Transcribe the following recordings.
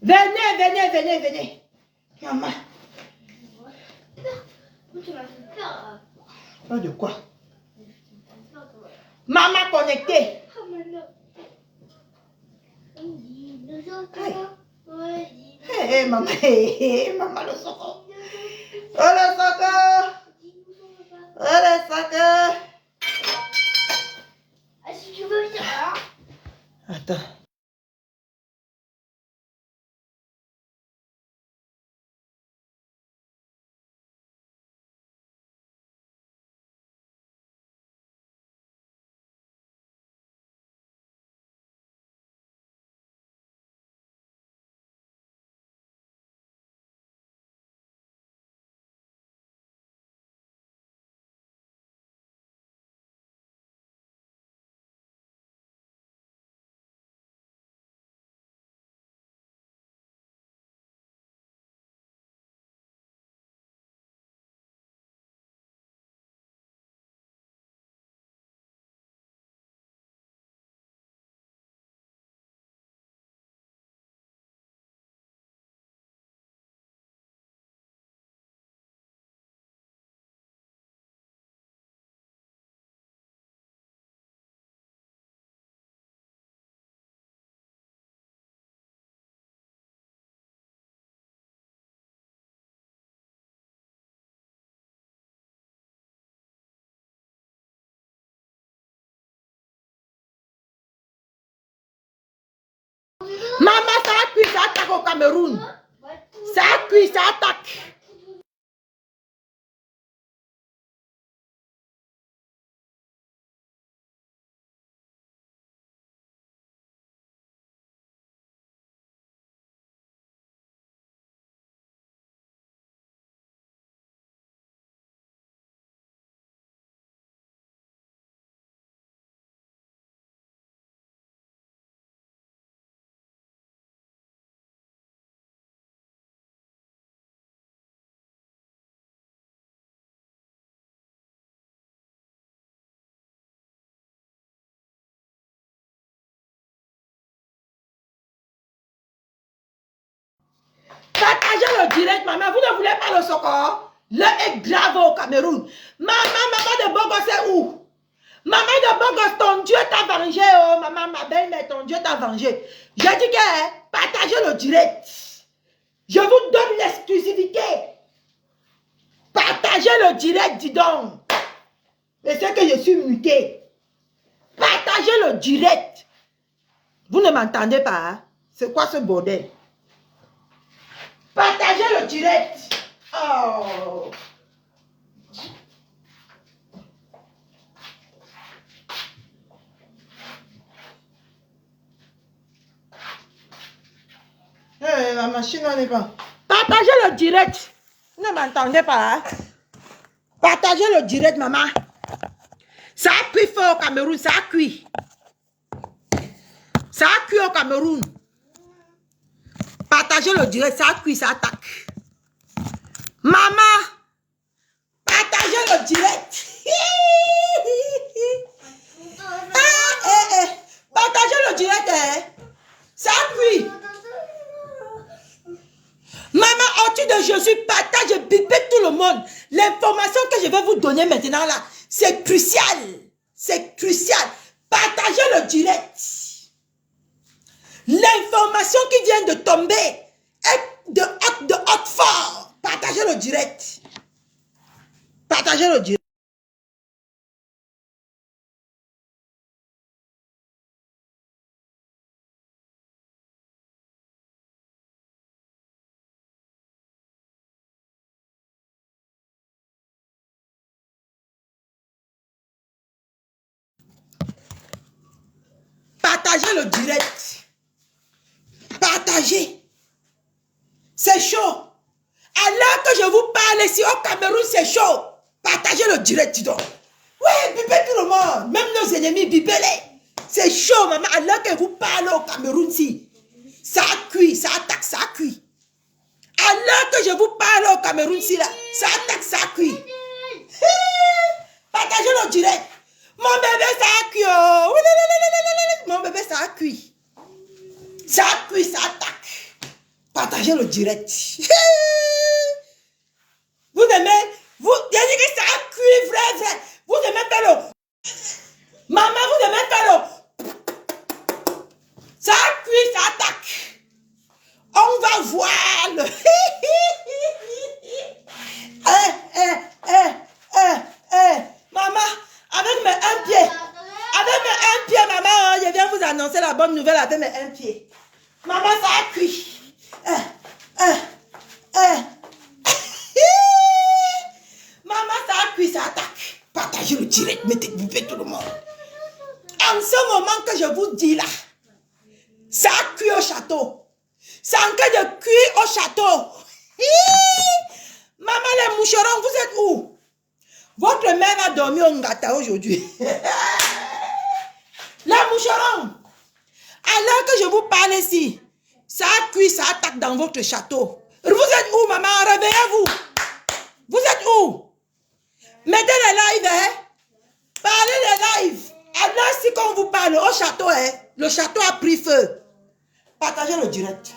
Venez, venez, venez, venez. Maman. Tu m'as fait peur. Peur de quoi? Maman connectée. Hé, maman, maman le soco. Oh le soco. Oh le soco. Si tu veux venir là. Attends. Maman, ça a cuit, ça attaque au Cameroun. Ça a cuit, ça attaque. Partagez le direct, maman. Vous ne voulez pas le secours? L'heure est grave au Cameroun. Maman de Bogos, c'est où? Maman de Bogos, ton Dieu t'a vengé. Oh, maman, ma belle-mère, ton Dieu t'a vengé. Je dis que partagez le direct. Je vous donne l'exclusivité. Partagez le direct, dis donc. Et c'est que je suis muté. Partagez le direct. Vous ne m'entendez pas, hein? C'est quoi ce bordel? Partagez le direct. Oh. Hey, la machine n'est pas. Partagez le direct. Vous ne m'entendez pas, hein? Partagez le direct, maman. Ça a cuit fort au Cameroun, ça a cuit. Ça a cuit au Cameroun. Partagez le direct, ça a cuit, ça attaque. Maman, partagez le direct. Partagez le direct, hein? Ça a cuit. Maman, au nom de Jésus, partage, bipez tout le monde. L'information que je vais vous donner maintenant là, c'est crucial. C'est crucial. Partagez le direct. L'information qui vient de tomber est de haute fort. Partagez le direct. Partagez le direct. Partagez le direct. Partagez. C'est chaud. Alors que je vous parle ici au Cameroun, c'est chaud. Partagez le direct, dis donc. Oui, bipez tout le monde. Même nos ennemis, bipez-les. C'est chaud, maman. Alors que vous parlez au Cameroun, si. Ça a cuit, ça attaque, ça a cuit. Alors que je vous parle au Cameroun, si là. Ça attaque, ça a cuit. Partagez le direct. Mon bébé, ça a cuit. Oh. Mon bébé, ça a cuit. Ça a cuit, ça attaque. Partagez le direct. Vous aimez, vous, il y a dit que ça a cuit, vrai. Vous aimez faire le... Maman, vous aimez faire le... Ça a cuit, ça attaque. On va voir le... Maman, avec mes un pied. Avec mes un pied, maman, je viens vous annoncer la bonne nouvelle avec mes un pied. Maman, ça a cuit. Maman, ça a cuit, ça attaque. Partagez le direct, mettez-vous tout le monde. En ce moment que je vous dis là, ça a cuit au château. C'est en train de cuire au château. Maman, les moucherons, vous êtes où? Votre mère a dormi au Ngata aujourd'hui. Les moucherons, alors que je vous parle ici, ça a cuit, ça attaque dans votre château. Vous êtes où, maman? Réveillez-vous. Vous êtes où? Mettez les lives, hein? Parlez les lives. Alors, si quand on vous parle au château, hein, le château a pris feu. Partagez le direct.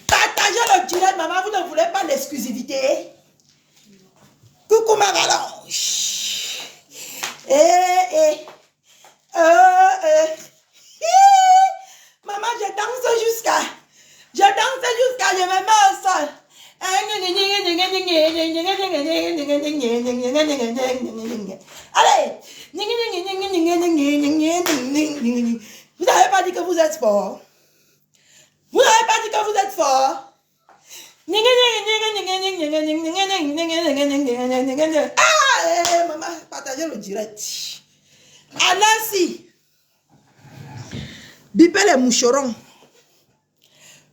Partagez le direct, maman. Vous ne voulez pas l'exclusivité? Coucou ma Valanche. Maman, je danse jusqu'à. Je me mets au sol. Allez. Vous n'avez pas dit que vous êtes fort. Vous n'avez pas dit que vous êtes fort. Ah, maman, partagez le direct. Alors si, bipez les moucherons.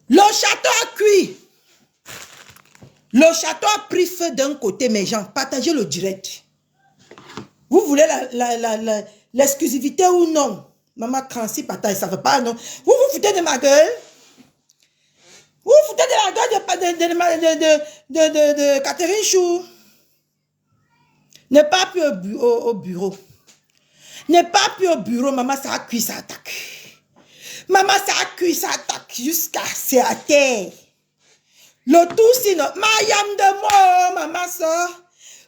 Le château a cuit. Le château a pris feu d'un côté, mes gens. Partagez le direct. Vous voulez l'exclusivité ou non? Maman, quand si partage, ça ne veut pas, non. Vous vous foutez de ma gueule? Vous vous foutez de la gueule de Catherine Chou? Ne pas plus au bureau. Ne pas plus au bureau, maman, ça a cuit, ça attaque. Maman, ça a cuit, ça attaque jusqu'à c'est à terre. Le tout, sinon, Mayam de moi, maman, ça.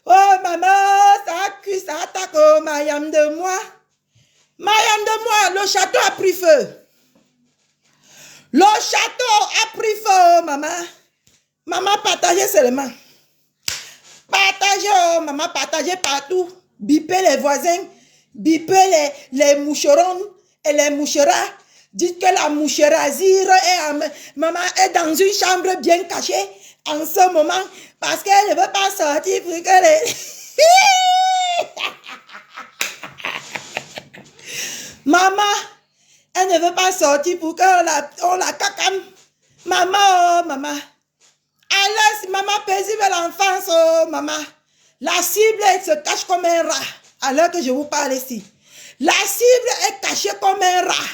Oh, maman, ça a cuit, ça attaque, oh, Mayam de moi. Mayam de moi, le château a pris feu. Le château a pris feu, maman. Maman, partagez seulement. Partagez, oh, maman, partagez partout. Bipez les voisins. Bipez les moucherons et les moucheras. Dites que la moucherazire maman est dans une chambre bien cachée en ce moment parce qu'elle ne veut pas sortir pour que les... Maman, elle ne veut pas sortir pour qu'on la cacame. Maman, oh maman. Alors, maman paisible l'enfance, oh maman. La cible, elle se cache comme un rat. Alors que je vous parle ici. La cible est cachée comme un rat.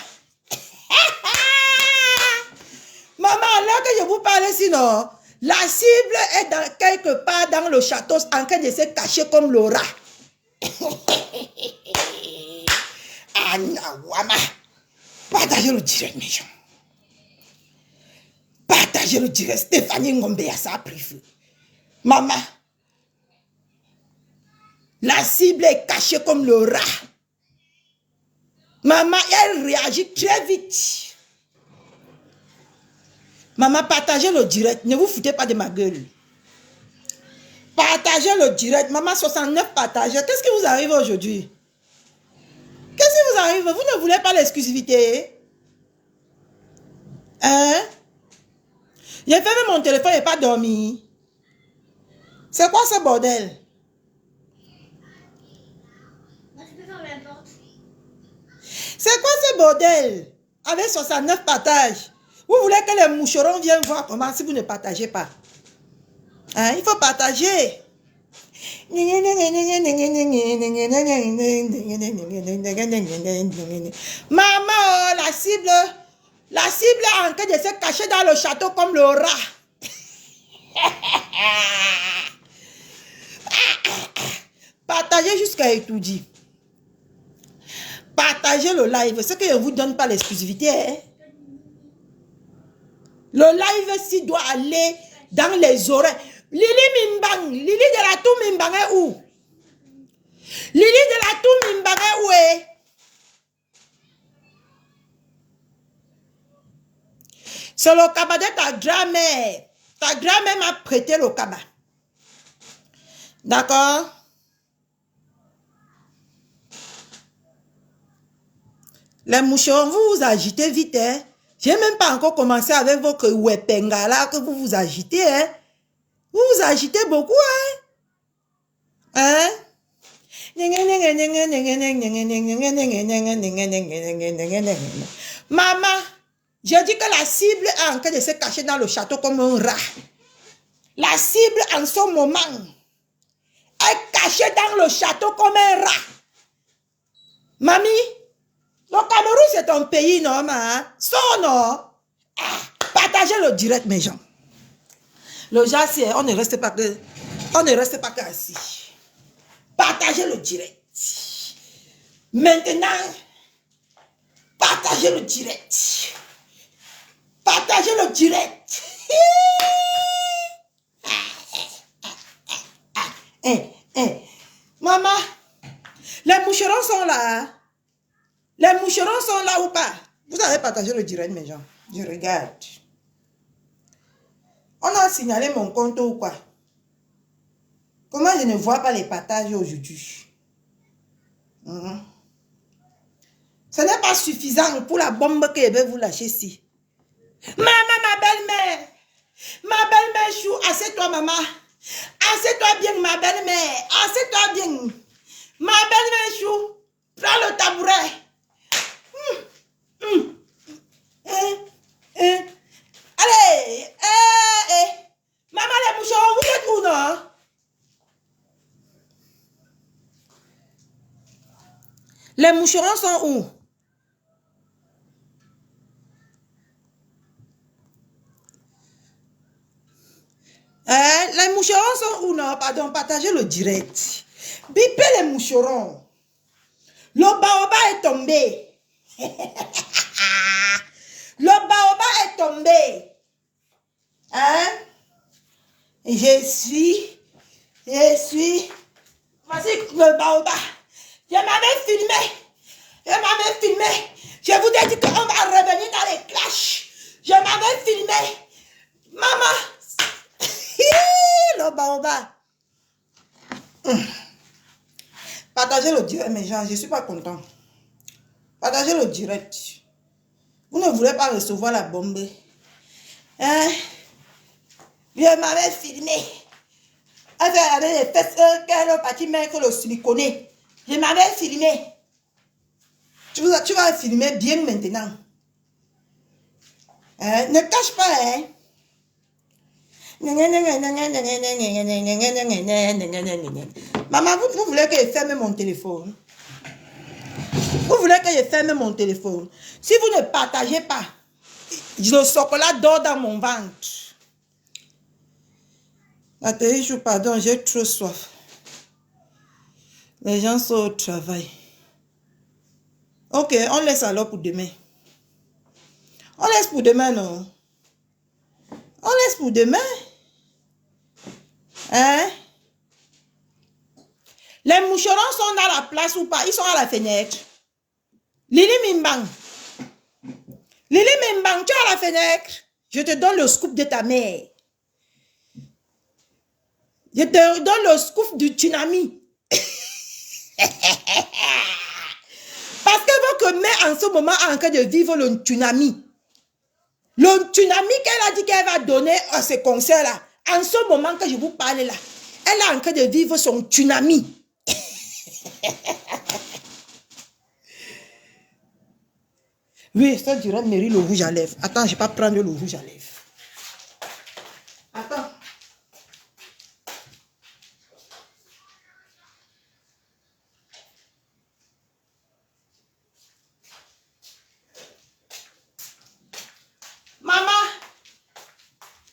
Maman, alors que je vous parle ici, non. La cible est quelque part dans le château en train de se cacher comme le rat. Anawama. Partagez le direct, mes gens. Partagez le direct. Stéphanie Ngombea, ça a pris feu. Maman. La cible est cachée comme le rat. Maman, elle réagit très vite. Maman, partagez le direct. Ne vous foutez pas de ma gueule. Partagez le direct. Maman, 69 partagez. Qu'est-ce qui vous arrive aujourd'hui? Qu'est-ce qui vous arrive? Vous ne voulez pas l'exclusivité? Hein? J'ai fermé mon téléphone et pas dormi. C'est quoi ce bordel? C'est quoi ce bordel? Avec 69 partages. Vous voulez que les moucherons viennent voir comment si vous ne partagez pas? Hein? Il faut partager. Maman, la cible est en train de se cacher dans le château comme le rat. Partagez jusqu'à étourdi. Partagez le live. Ce que je ne vous donne pas l'exclusivité. Hein? Le live-ci doit aller dans les oreilles. Lili Mimbang, Lili de la Tour Mimbang est où? Lili de la Tour Mimbang est où est? C'est le cabas de ta grand-mère. Ta grand-mère m'a prêté le cabas. D'accord? Les moucherons, vous vous agitez vite, hein? J'ai même pas encore commencé avec votre wepenga là que vous vous agitez, hein? Vous vous agitez beaucoup, hein? Hein? Maman, j'ai dit que la cible est en train de se cacher dans le château comme un rat. La cible en ce moment est cachée dans le château comme un rat. Mamie, le Cameroun c'est ton pays, non, ma? Son non? Ah, partagez le direct, mes gens. Le gens, on ne reste pas que assis. Partagez le direct. Maintenant, partagez le direct. Partagez le direct. Maman, les moucherons sont là. Les moucherons sont là ou pas? Vous avez partagé le direct, mes gens. Je regarde. On a signalé mon compte ou quoi? Comment je ne vois pas les partages aujourd'hui? Ce n'est pas suffisant pour la bombe que je vais vous lâcher ici. Maman, ma belle-mère. Ma belle-mère chou, assieds-toi, maman. Assieds-toi bien, ma belle-mère. Assieds-toi bien. Ma belle-mère chou, prends le tabouret. Allez, maman, les moucherons, vous êtes où, non? Les moucherons sont où? Les moucherons sont où, non? Pardon, partagez le direct. Bipez les moucherons. Le baobab est tombé. Le baobab est tombé. Hein? Je suis. Voici le baobab. Je m'avais filmé. Je vous ai dit qu'on va revenir dans les clashs. Je m'avais filmé. Maman. Le baobab. Partagez le direct, mes gens. Je ne suis pas content. Partagez le direct. Vous ne voulez pas recevoir la bombe. Hein? Je m'avais filmé. Elle fait regarder les fesses qu'elle a parti mettre le siliconé. Je m'avais filmé. Tu vas filmer bien maintenant. Hein? Ne cache pas, hein? Maman, vous voulez que je ferme mon téléphone? Vous voulez que je ferme mon téléphone? Si vous ne partagez pas, le chocolat dort dans mon ventre. Attends, pardon, j'ai trop soif. Les gens sont au travail. Ok, on laisse alors pour demain. On laisse pour demain, non? On laisse pour demain. Hein? Les moucherons sont dans la place ou pas? Ils sont à la fenêtre. Lili Mimbang. Lili Mimbang, tu es à la fenêtre. Je te donne le scoop de ta mère. Je te donne le scoop du tsunami. Parce que votre mère en ce moment est en train de vivre le tsunami. Le tsunami qu'elle a dit qu'elle va donner à ce concert-là. En ce moment que je vous parle là, elle est en train de vivre son tsunami. Oui, ça dirait mérite le rouge à lèvres. Attends, je ne vais pas prendre le rouge à lèvres. Attends. Maman,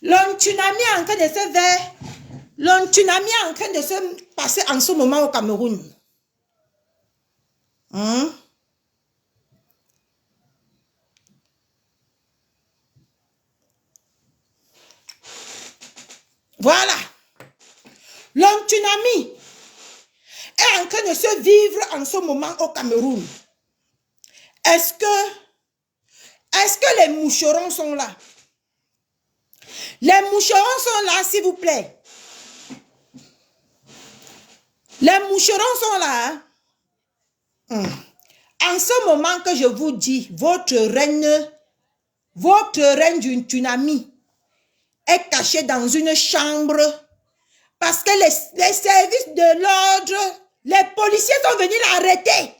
le tsunami est en train de se faire. Le tsunami est en train de se passer en ce moment au Cameroun. Voilà. Le tsunami est en train de se vivre en ce moment au Cameroun. Est-ce que les moucherons sont là? Les moucherons sont là, s'il vous plaît. Les moucherons sont là. En ce moment que je vous dis, votre reine d'une tsunami est caché dans une chambre parce que les services de l'ordre, les policiers sont venus l'arrêter.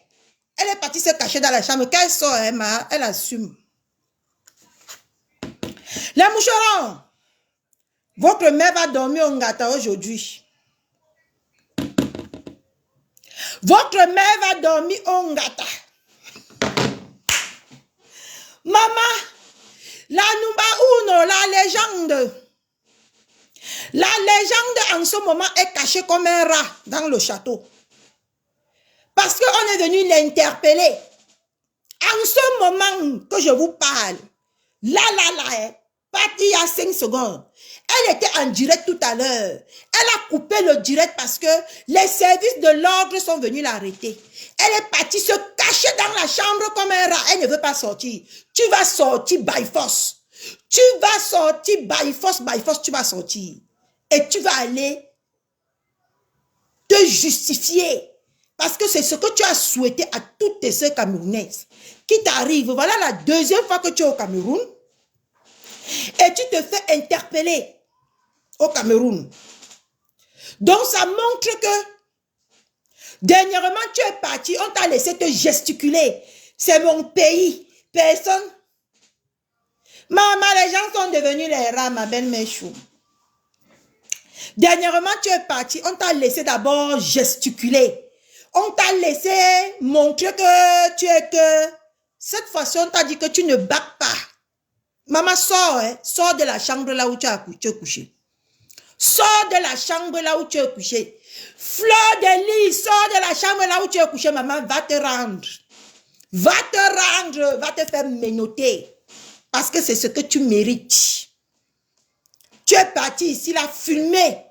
Elle est partie se cacher dans la chambre. Quand elle sort, elle assume. Les moucherons, votre mère va dormir au Ngata aujourd'hui. Votre mère va dormir au Ngata. Maman, la Numba Uno, la légende en ce moment est cachée comme un rat dans le château. Parce qu'on est venu l'interpeller. En ce moment que je vous parle, partie il y a 5 secondes. Elle était en direct tout à l'heure. Elle a coupé le direct parce que les services de l'ordre sont venus l'arrêter. Elle est partie se cacher dans la chambre comme un rat. Elle ne veut pas sortir. Tu vas sortir by force. Tu vas sortir by force, tu vas sortir. Et tu vas aller te justifier. Parce que c'est ce que tu as souhaité à toutes tes sœurs camerounaises qui t'arrivent. Voilà la deuxième fois que tu es au Cameroun. Et tu te fais interpeller au Cameroun. Donc ça montre que dernièrement tu es parti, on t'a laissé te gesticuler. C'est mon pays. Personne. Maman, les gens sont devenus les rats, ma belle-mère chou. Dernièrement tu es parti, on t'a laissé d'abord gesticuler. On t'a laissé montrer que tu es que... Cette fois-ci, on t'a dit que tu ne bacs pas. Maman, sors, hein, sors de la chambre là où tu es couché. Sors de la chambre là où tu es couché. Fleur de lis, sors de la chambre là où tu es couché. Maman, va te rendre. Va te rendre, va te faire menotter. Parce que c'est ce que tu mérites. Tu es parti ici, là, filmer.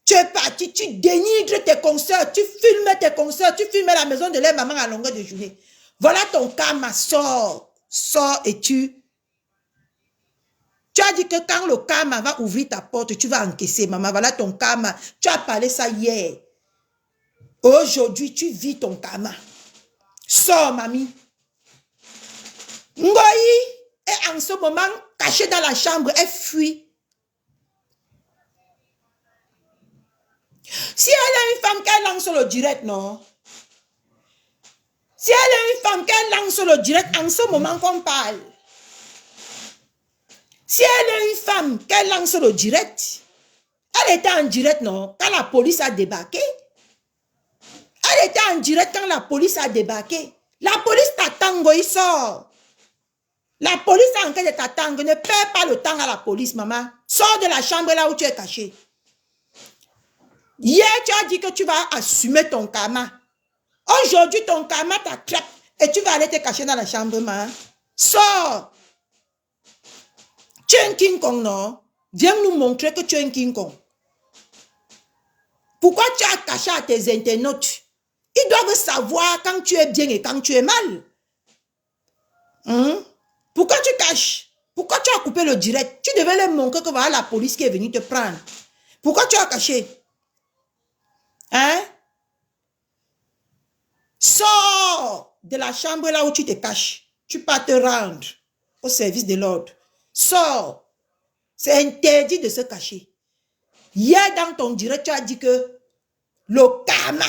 Tu es parti, tu dénigres tes consoeurs, tu filmes tes consoeurs, tu filmes la maison de leur maman à longueur de journée. Voilà ton karma, sors. Sors et tu as dit que quand le karma va ouvrir ta porte, tu vas encaisser, maman. Voilà ton karma. Tu as parlé ça hier. Aujourd'hui, tu vis ton karma. Sors, mamie. Ngoyi est en ce moment cachée dans la chambre. Elle fuit. Si elle est une femme qu'elle lance sur le direct, non? Si elle est une femme qu'elle lance sur le direct en ce moment qu'on parle, si elle est une femme qu'elle lance sur le direct, elle était en direct, non? Quand la police a débarqué. Elle était en direct quand la police a débarqué. La police t'attend, il sort. La police est en train de t'attendre. Ne perds pas le temps à la police, maman. Sors de la chambre là où tu es caché. Hier, tu as dit que tu vas assumer ton karma. Aujourd'hui, ton karma t'attrape et tu vas aller te cacher dans la chambre, maman. Sors. Tu es un King Kong, non? Viens nous montrer que tu es un King Kong. Pourquoi tu as caché à tes internautes? Ils doivent savoir quand tu es bien et quand tu es mal. Pourquoi tu caches? Pourquoi tu as coupé le direct? Tu devais leur montrer que voilà la police qui est venue te prendre. Pourquoi tu as caché? Hein? Sors de la chambre là où tu te caches. Tu peux te rendre au service de l'ordre. Sors. C'est interdit de se cacher. Hier dans ton direct, tu as dit que le karma.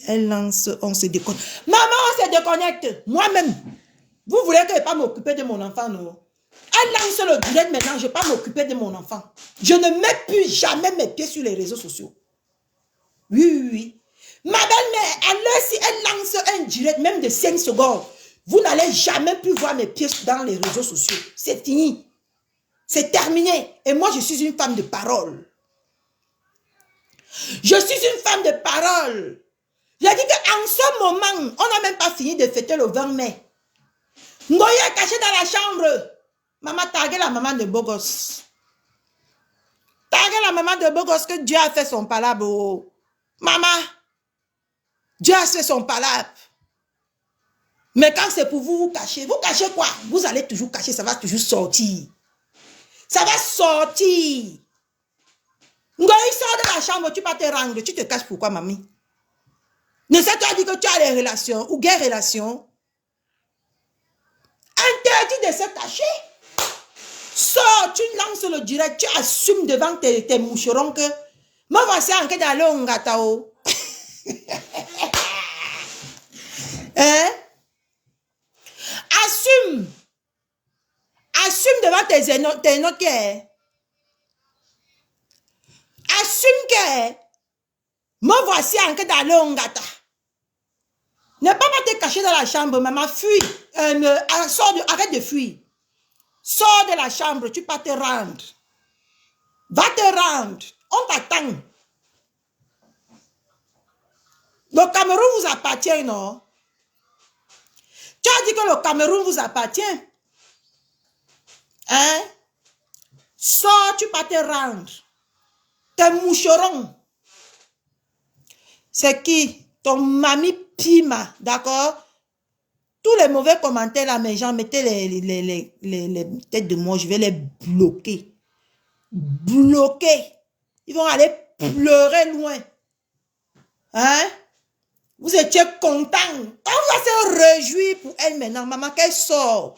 Elle lance, on se déconnecte. Maman, on se déconnecte. Moi-même. Vous voulez que je ne vais pas m'occuper de mon enfant, non? Elle lance le direct maintenant, je ne vais pas m'occuper de mon enfant. Je ne mets plus jamais mes pieds sur les réseaux sociaux. Oui. Ma belle-mère, alors si elle lance un direct, même de 5 secondes, vous n'allez jamais plus voir mes pieds dans les réseaux sociaux. C'est fini. C'est terminé. Et moi, je suis une femme de parole. Je suis une femme de parole. J'ai dit qu'en ce moment, on n'a même pas fini de fêter le 20 mai. Ngoyi est caché dans la chambre. Maman, taguez la maman de beau gosse. Taguez la maman de beau gosse que Dieu a fait son palabre. Oh. Maman, Dieu a fait son palabre. Mais quand c'est pour vous, vous cachez quoi? Vous allez toujours cacher, ça va toujours sortir. Ça va sortir. Quand il sort de la chambre, tu vas te rendre. Tu te caches pourquoi, mamie? Ne sais-tu dire que tu as des relations ou des relations? Interdit de se cacher. Sors, tu lances le direct, tu assumes devant tes moucherons que me voici en train d'aller au Ngatao. Hein? Assume. Assume devant tes notaires. Assume que me voici en train d'aller au Ngata. Ne pas te cacher dans la chambre, maman, fuis. Arrête de fuir. Sors de la chambre, tu vas te rendre. Va te rendre. On t'attend. Le Cameroun vous appartient, non? Tu as dit que le Cameroun vous appartient. Hein? Sors, tu vas te rendre. Tes moucherons. C'est qui? Ton mamie Pima, d'accord? Tous les mauvais commentaires là, mes gens, mettez les têtes de moi, je vais les bloquer. Bloquer. Ils vont aller pleurer loin. Hein? Vous étiez content. Quand vous se réjouir pour elle maintenant, maman, qu'elle sort.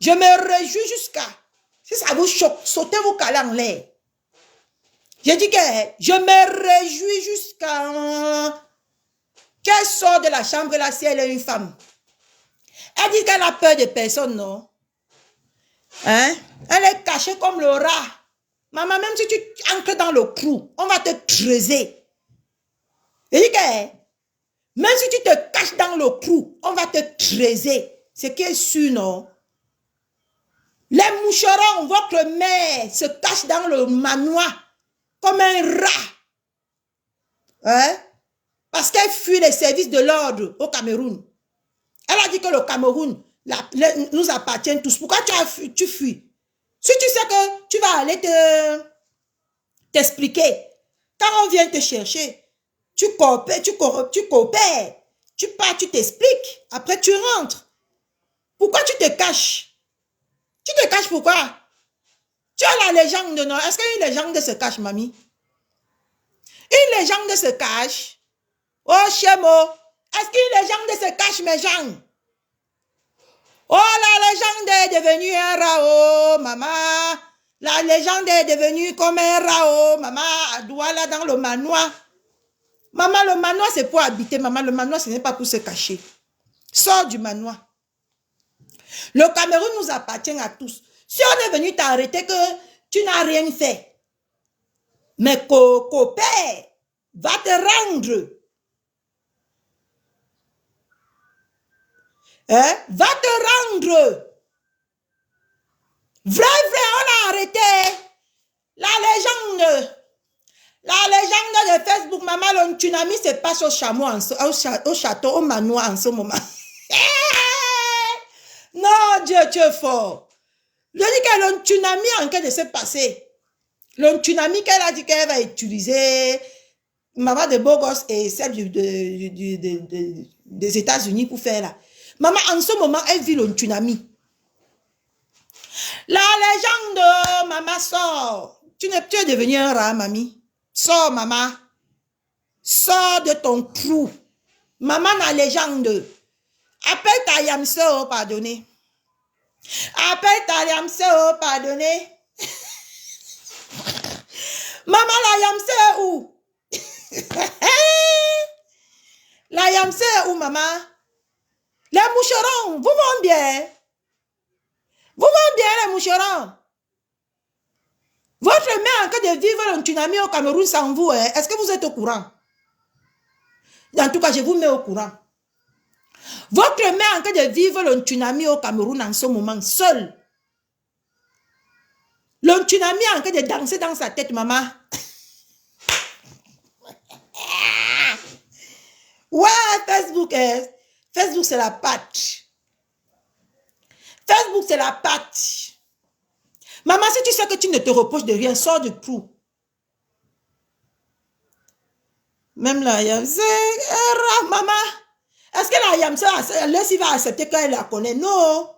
Je me réjouis jusqu'à. Si ça vous choque, sautez vos calés en l'air. J'ai dit que je me réjouis jusqu'à qu'elle sort de la chambre là si elle est une femme. Elle dit qu'elle a peur de personne, non? Hein? Elle est cachée comme le rat. Maman, même si tu entres dans le trou, on va te creuser. J'ai dit que même si tu te caches dans le trou, on va te creuser. Ce qui est sûr, non? Les moucherons, votre mère se cache dans le manoir comme un rat. Hein? Parce qu'elle fuit les services de l'ordre au Cameroun. Elle a dit que le Cameroun nous appartient tous. Pourquoi tu fuis? Si tu sais que tu vas aller t'expliquer. Quand on vient te chercher, tu coopères. Tu pars, tu t'expliques. Après, tu rentres. Pourquoi tu te caches? Tu te caches pourquoi? Tu as la légende, non? Est-ce qu'une légende se cache, mamie? Une légende se cache? Oh, Chémo, est-ce qu'une légende se cache, mes gens? Oh, la légende est devenue un rao, maman. La légende est devenue comme un rao, maman. Douala dans le manoir. Maman, le manoir, c'est pour habiter. Maman, le manoir, ce n'est pas pour se cacher. Sors du manoir. Le Cameroun nous appartient à tous. Si on est venu t'arrêter que tu n'as rien fait, mais coopère, va te rendre. Hein? Va te rendre. Vrai, on a arrêté. La légende de Facebook, maman, le tsunami se passe au château, au manoir en ce moment. Non, Dieu, tu es fort. Je dis que le tsunami est en train de se passer. Le tsunami qu'elle a dit qu'elle va utiliser, maman de beau gosse et celle des États-Unis pour faire là. Maman, en ce moment, elle vit le tsunami. La légende, maman, sort. Tu es devenu un rat, mamie. Sors, maman. Sors de ton trou. Maman, la légende. Appelle ta Yamse, oh, pardonnez. Appelle ta Yamse, oh, pardonnez. Maman, la Yamse est où? La Yamse est où, maman? Les moucherons, vous vont bien? Vous vont bien, les moucherons? Votre mère en train de vivre un tsunami au Cameroun sans vous, hein? Est-ce que vous êtes au courant? En tout cas, je vous mets au courant. Votre mère en train de vivre le tsunami au Cameroun en ce moment, seule. Le tsunami est en train de danser dans sa tête, maman. Ouais, Facebook, Facebook c'est la patte. Facebook c'est la patte. Maman, si tu sais que tu ne te reproches de rien, sors du trou. Même la Yamse, maman. Est-ce que la Yamse, Leslie va accepter qu'elle la connaît? Non.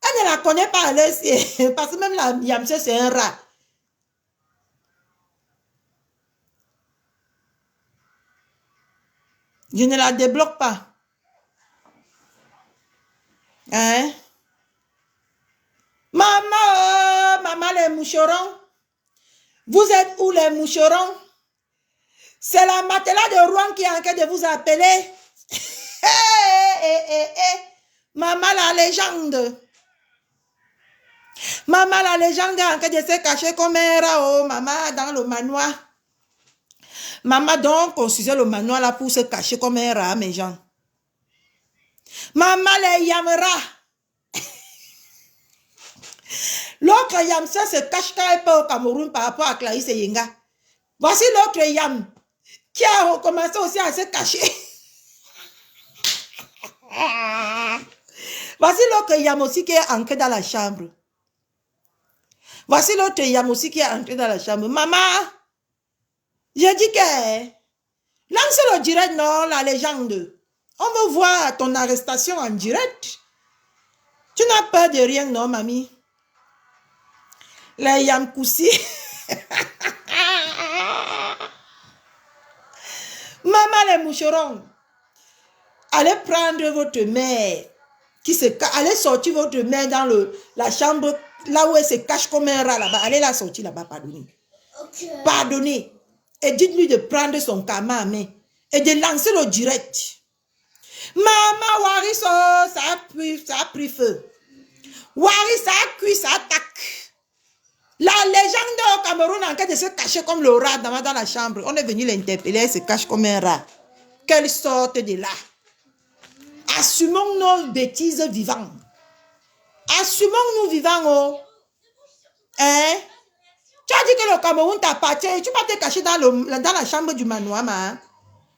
Elle ne la connaît pas, Leslie. Parce que même la Yamse, c'est un rat. Je ne la débloque pas. Hein? Maman, maman, les moucherons. Vous êtes où les moucherons? C'est la matelas de Rouen qui est en train de vous appeler. Maman la légende. Maman la légende est en train de se cacher comme un rat, oh, maman, dans le manoir. Maman donc construisait le manoir là pour se cacher comme un rat, mes gens. Maman les yamera. L'autre yam, ça se cache quand elle part au Cameroun par rapport à Clarisse et Yenga. Voici l'autre yam qui a recommencé aussi à se cacher. Voici l'autre yam aussi qui est entré dans la chambre. Voici l'autre yam aussi qui est entré dans la chambre. Maman, j'ai dit que lance le direct, non, la légende. On veut voir ton arrestation en direct. Tu n'as peur de rien, non, mamie? Les Yamkoussi. Maman, les moucherons. Allez prendre votre mère. Allez sortir votre mère dans la chambre, là où elle se cache comme un rat là-bas. Allez la sortir là-bas, pardonnez. Okay. Pardonnez. Et dites-lui de prendre son karma à main. Et de lancer le direct. Maman, Waris, ça a pris feu. Waris, ça a cuit, ça attaque. La légende au Cameroun en train de se cacher comme le rat dans la chambre. On est venu l'interpeller, elle se cache comme un rat. Qu'elle sorte de là. Assumons nos bêtises vivantes. Assumons-nous vivants, oh. Hein? Tu as dit que le Cameroun t'appartient. Tu vas te cacher dans la chambre du manoir, hein?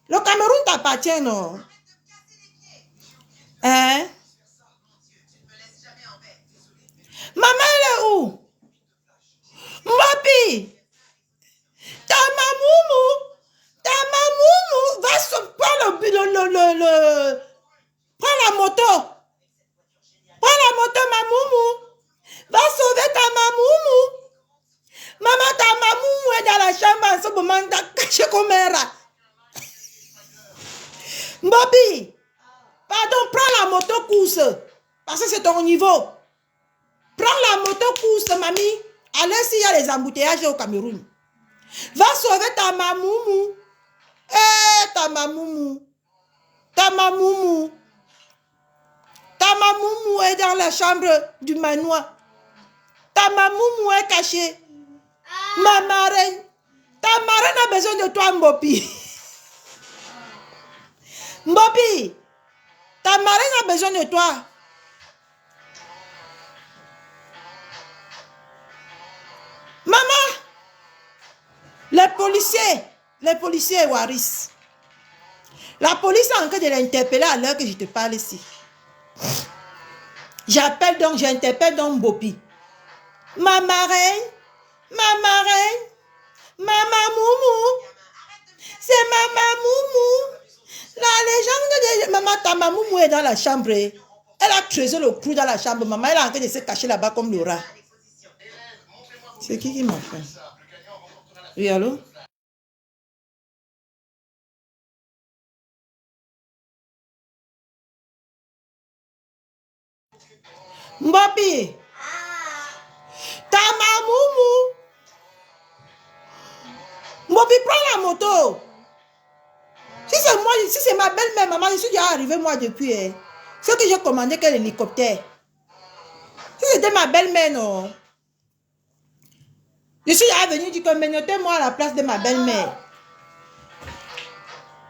Le Cameroun t'appartient, non? Hein? Maman, elle est où? Mbapi, ta mamoumou va se prendre prends la moto. Prends la moto, mamoumou. Va sauver ta mamoumou. Maman, ta mamoumou est dans la chambre en ce moment, t'as caché comme un rat. Mbapi, pardon, prends la moto course. Parce que c'est ton niveau. Prends la moto course, mamie. Allez, s'il y a les embouteillages au Cameroun. Va sauver ta mamoumou. Ta mamoumou. Ta mamoumou. Ta mamoumou est dans la chambre du manoir. Ta mamoumou est cachée. Ma marraine. Ta marraine a besoin de toi, Mbopi. Mbopi. Ta marraine a besoin de toi. Maman, les policiers Waris. La police est en train de l'interpeller à l'heure que je te parle ici. J'interpelle donc Mbopi. Ma marraine, ma mamoumou, c'est ma mamoumou. La légende de maman, ta mamoumou est dans la chambre. Elle a creusé le trou dans la chambre. Maman, elle est en train de se cacher là-bas comme le rat. C'est qui m'a fait? Oui, allô? Mbapi, ta mamoumou. Mbapi, prends la moto. Si c'est moi, si c'est ma belle-mère, maman, je suis déjà arrivée moi depuis. C'est que j'ai commandé quel hélicoptère. Si c'était ma belle-mère, non. Je suis venue dire que mettez-moi à la place de ma belle-mère.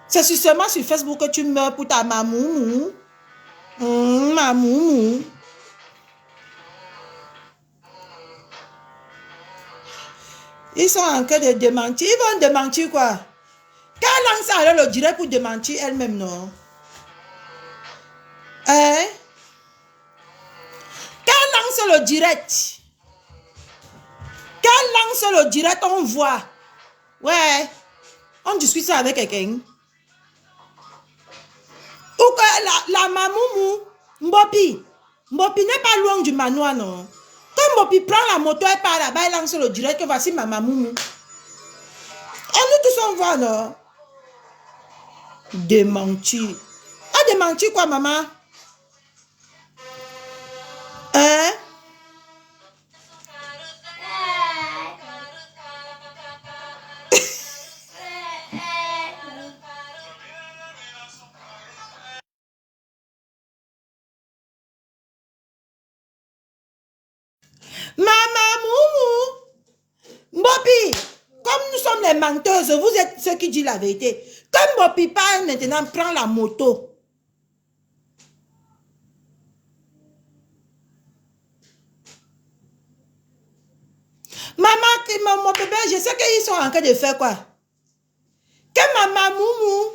C'est seulement sur Facebook que tu meurs pour ta mamoumou. Mamoumou. Ils sont en train de démentir. Ils vont démentir quoi? Qu'elle lance alors le direct pour démentir elle-même, non? Hein? Qu'elle lance le direct. Qu'elle lance le direct, on voit. Ouais. On discute ça avec quelqu'un. Ou que la mamoumou, Mbopi n'est pas loin du manoir, non. Quand Mbopi prend la moto et part là-bas, elle lance le direct que voici ma mamoumou. Et nous tous on voit, non. Démenti. Ah, démenti quoi, maman? Hein? Maman Moumou, Mbopi, comme nous sommes les menteuses, vous êtes ceux qui disent la vérité. Comme Mbopi parle maintenant, prend la moto. Maman, mon bébé, je sais qu'ils sont en train de faire quoi. Que maman Moumou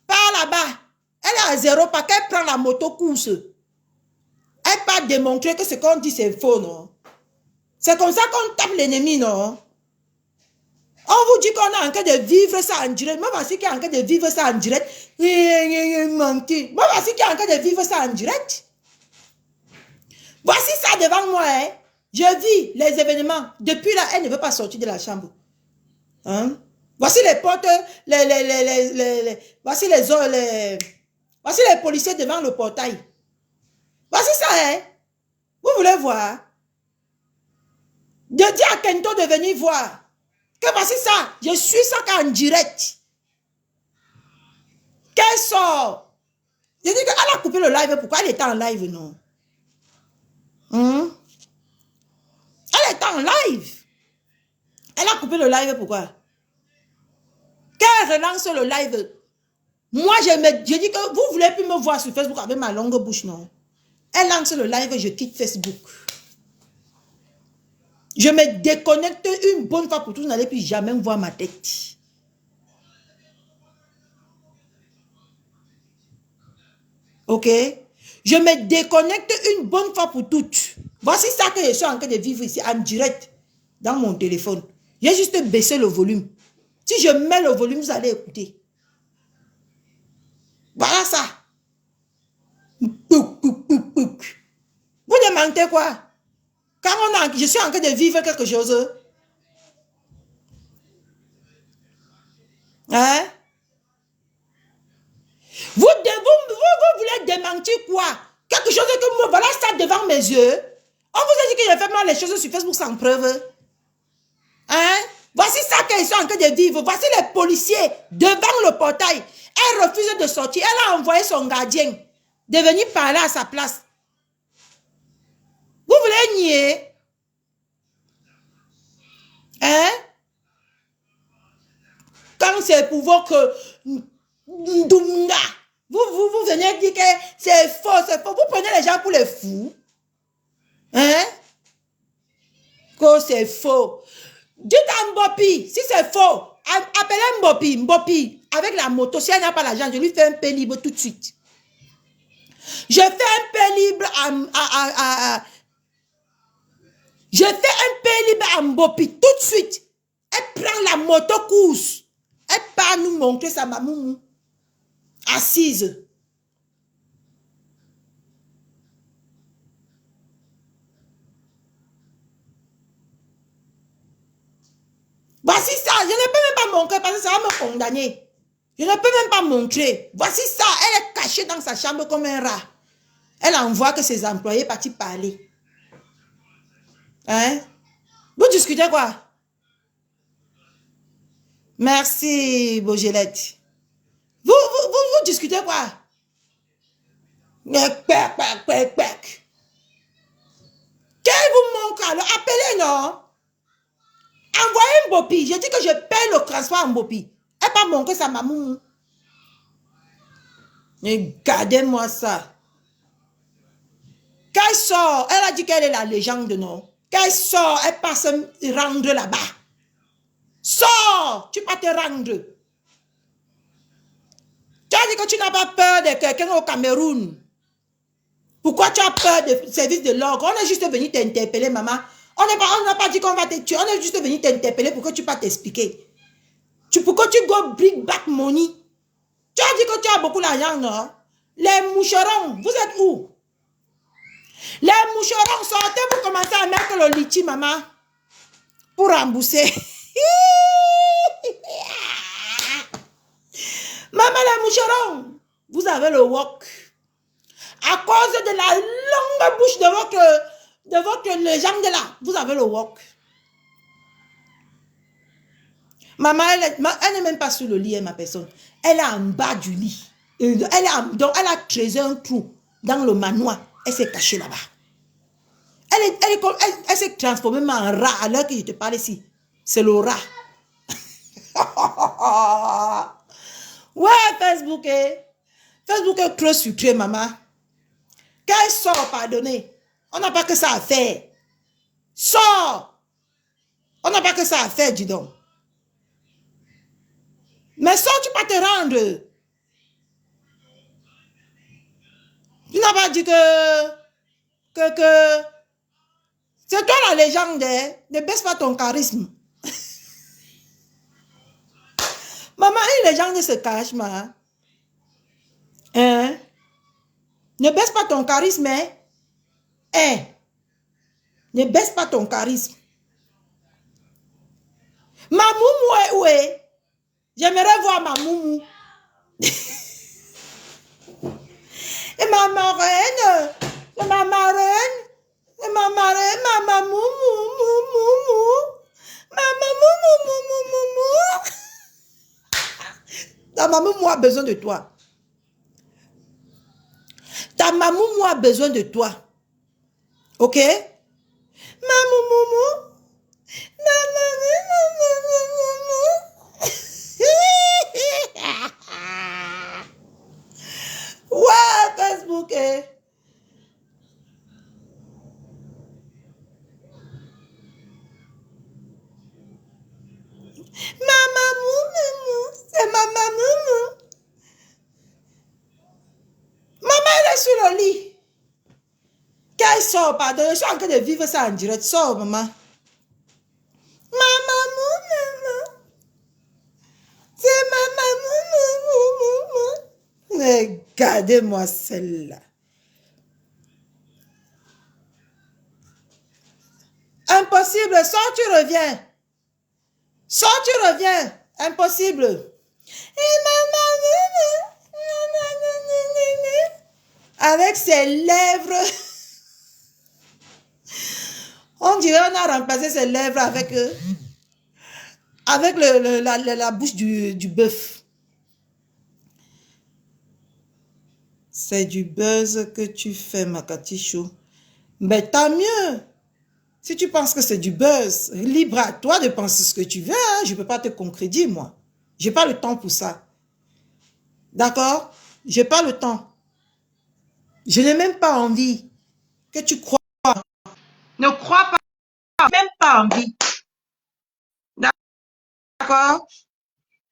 part là-bas, elle est à zéro parce qu'elle prend la moto course. Elle part démontrer que ce qu'on dit c'est faux, non? C'est comme ça qu'on tape l'ennemi, non? On vous dit qu'on est en train de vivre ça en direct. Moi, voici qui est en train de vivre ça en direct. Menti. Moi, voici qui est en train de vivre ça en direct. Voici ça devant moi. Hein. Je vis les événements. Depuis là, elle ne veut pas sortir de la chambre. Hein? Voici les portes, voici les policiers devant le portail. Voici ça. Hein? Vous voulez voir? Je dis à Kento de venir voir. Que voici ça, je suis ça en direct. Qu'elle sort. Je dis qu'elle a coupé le live. Pourquoi elle était en live, non? Elle était en live. Elle a coupé le live, pourquoi? Qu'elle relance le live. Moi, je dis que vous ne voulez plus me voir sur Facebook avec ma longue bouche, non? Elle lance le live, je quitte Facebook. Je me déconnecte une bonne fois pour tous, vous n'allez plus jamais voir ma tête. Ok? Je me déconnecte une bonne fois pour toutes. Voici ça que je suis en train de vivre ici en direct dans mon téléphone. J'ai juste baissé le volume. Si je mets le volume, vous allez écouter. Voilà ça. Vous demandez quoi? Quand je suis en train de vivre quelque chose. Hein? Vous voulez démentir quoi? Quelque chose que moi, voilà ça devant mes yeux. On vous a dit que je fais mal les choses sur Facebook sans preuve. Hein? Voici ça qu'ils sont en train de vivre. Voici les policiers devant le portail. Elle refuse de sortir. Elle a envoyé son gardien de venir parler à sa place. Vous voulez nier? Hein? Quand c'est pour voir que vous venez dire que c'est faux, c'est faux. Vous prenez les gens pour les fous. Hein? Que c'est faux. Dites à Mbopi, si c'est faux, appelez Mbopi. Mbopi, avec la moto, si elle n'a pas l'argent, je lui fais un paie libre tout de suite. Je fais un paie libre je fais un paie libre à Mbopi tout de suite. Elle prend la moto course. Elle part nous montrer sa maman assise. Voici ça, je ne peux même pas montrer parce que ça va me condamner. Je ne peux même pas montrer. Voici ça, elle est cachée dans sa chambre comme un rat. Elle envoie que ses employés partent parler. Hein? Vous discutez quoi? Merci, Beaugelette. Vous discutez quoi? Qu'elle vous montre alors? Appelez, non? Envoyez un Mbopi. Je dis que je paye le transport à Mbopi. Elle va montrer sa maman. Regardez-moi ça. Qu'elle sort, elle a dit qu'elle est la légende, non? Qu'elle sort, elle passe se rendre là-bas. Sors, tu vas te rendre. Tu as dit que tu n'as pas peur de quelqu'un au Cameroun. Pourquoi tu as peur du service de l'ordre? On est juste venu t'interpeller, maman. On n'a pas dit qu'on va te tuer. On est juste venu t'interpeller pour que tu pas t'expliquer. Pour que tu go bring back money. Tu as dit que tu as beaucoup d'argent, non? Les moucherons, vous êtes où? Les moucherons, sortez, vous commencez à mettre le litchi, maman. Pour rembourser. Maman, les moucherons, vous avez le wok. À cause de la longue bouche de votre légende là, vous avez le wok. Maman, elle n'est même pas sur le lit, ma personne. Elle est en bas du lit. Donc, elle a creusé un trou dans le manoir. Elle s'est cachée là-bas. Elle s'est transformée en rat à l'heure que je te parle ici. C'est le rat. Ouais, Facebook, Facebook est trop sucré, maman. Quand elle sort, pardonnez, on n'a pas que ça à faire. Sors! On n'a pas que ça à faire, dis donc. Mais sors, tu vas te rendre. Tu n'as pas dit que c'est toi la légende, hein? Ne baisse pas ton charisme. Maman, une légende se cache, ma. Hein? Ne baisse pas ton charisme, hein? Hein? Ne baisse pas ton charisme. Ma moumou est où est? J'aimerais voir ma moumou. Et ma marraine, et ma marraine, et ma marraine, ma moumou, moumou, maman moumou. Ta maman a besoin de toi. Ta maman a besoin de toi. Ok? Maman moumou. Ouais, Facebook. Maman moumou. C'est maman moumou. Maman, elle est sur le lit. Qu'elle sort, pardon. Je suis en train de vivre ça en direct. Sors, maman. Maman moumou. C'est maman moumou. Regardez-moi celle-là. Impossible. Sors, tu reviens. Sors, tu reviens. Impossible. Et maman moumou. Avec ses lèvres. On dirait qu'on a remplacé ses lèvres avec la bouche du bœuf. C'est du buzz que tu fais, ma Katichou. Mais tant mieux. Si tu penses que c'est du buzz, libre à toi de penser ce que tu veux. Hein? Je ne peux pas te concrétiser, moi. Je n'ai pas le temps pour ça. D'accord? Je n'ai pas le temps. Je n'ai même pas envie que tu crois. Ne crois pas. Même pas envie. D'accord?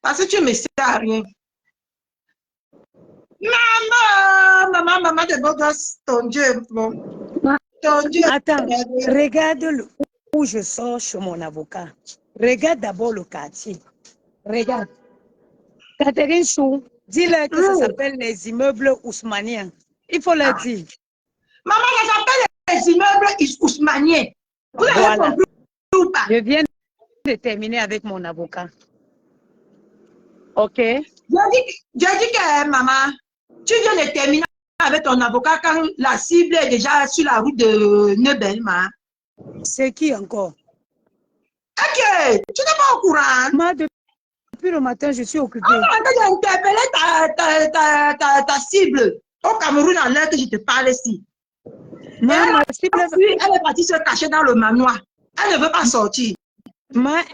Parce que tu ne me sers à rien. Maman de beau gosse, ton Dieu. Bon. Ton Dieu. Attends, regarde où je sors chez mon avocat. Regarde d'abord le quartier. Regarde. Catherine Chou, dis-leur que ça s'appelle les immeubles ousmaniens. Il faut leur dire. Maman, ça s'appelle les immeubles ousmaniens. Vous avez compris ou pas? Je viens de terminer avec mon avocat. Ok? J'ai dit que, maman, tu viens de terminer avec ton avocat quand la cible est déjà sur la route de Nebelma. C'est qui encore? Ok, tu n'es pas au courant. Moi, depuis le matin, je suis occupée. On est en train d'interpeller ta cible au Cameroun à l'heure que je te parle ici. Elle est partie se cacher dans le manoir. Elle ne veut pas sortir.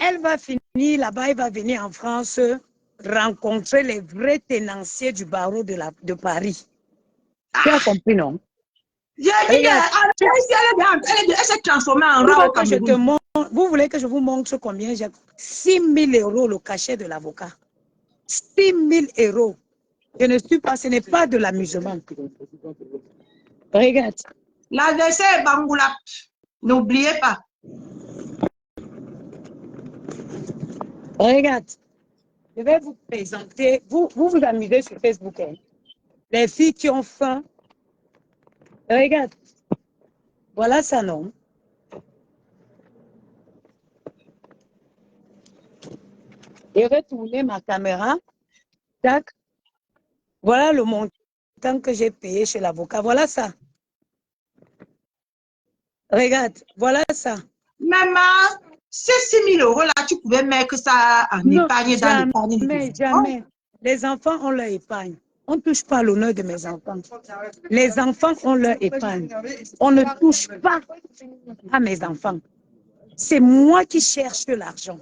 Elle va finir là-bas, elle va venir en France rencontrer les vrais tenanciers du barreau de Paris. Tu as compris, non? J'ai dit qu'elle s'est transformée en rat au Cameroun. Vous voulez que je vous montre combien j'ai? 6 000 € le cachet de l'avocat. 6 000 €. Je ne suis pas, ce n'est pas de l'amusement. Regarde. L'adversaire est Bangoulap. N'oubliez pas. Regarde, je vais vous présenter. Vous amusez sur Facebook. Hein. Les filles qui ont faim. Regarde. Voilà ça, non? Et retourner ma caméra. Tac. Voilà le montant que j'ai payé chez l'avocat. Voilà ça. Regarde, voilà ça. Maman, ces 6 000 € là, tu pouvais mettre ça en Non, épargne dans l'épargne. jamais, jamais. Les enfants ont leur épargne. On ne touche pas à l'honneur de mes enfants. Les enfants ont leur épargne. On ne touche pas à mes enfants. C'est moi qui cherche l'argent.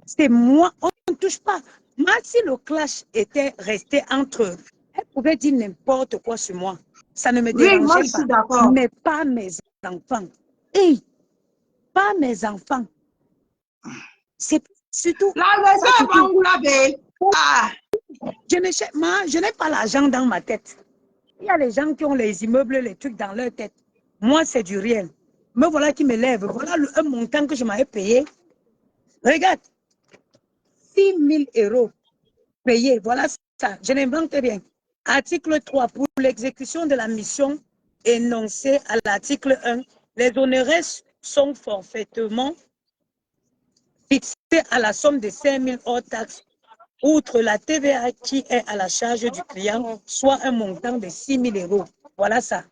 C'est moi. On ne touche pas. Moi, si le clash était resté entre eux, elle pouvait dire n'importe quoi sur moi. Ça ne me Oui, moi, dérangeait je suis pas. d'accord. Mais pas mes enfants. Et pas mes enfants. C'est surtout. La maison est Bangoulabé. Ah, Je n'ai pas l'argent dans ma tête. Il y a les gens qui ont les immeubles, les trucs dans leur tête. Moi, c'est du réel. Me voilà qui me lève. Voilà un montant que je m'avais payé. Regarde. 6 000 € payés. Voilà ça. Je n'invente rien. Article 3. Pour l'exécution de la mission énoncée à l'article 1, les honoraires sont forfaitement fixés à la somme de 5 000 hors taxes, outre la TVA qui est à la charge du client, soit un montant de 6 000 €. Voilà ça.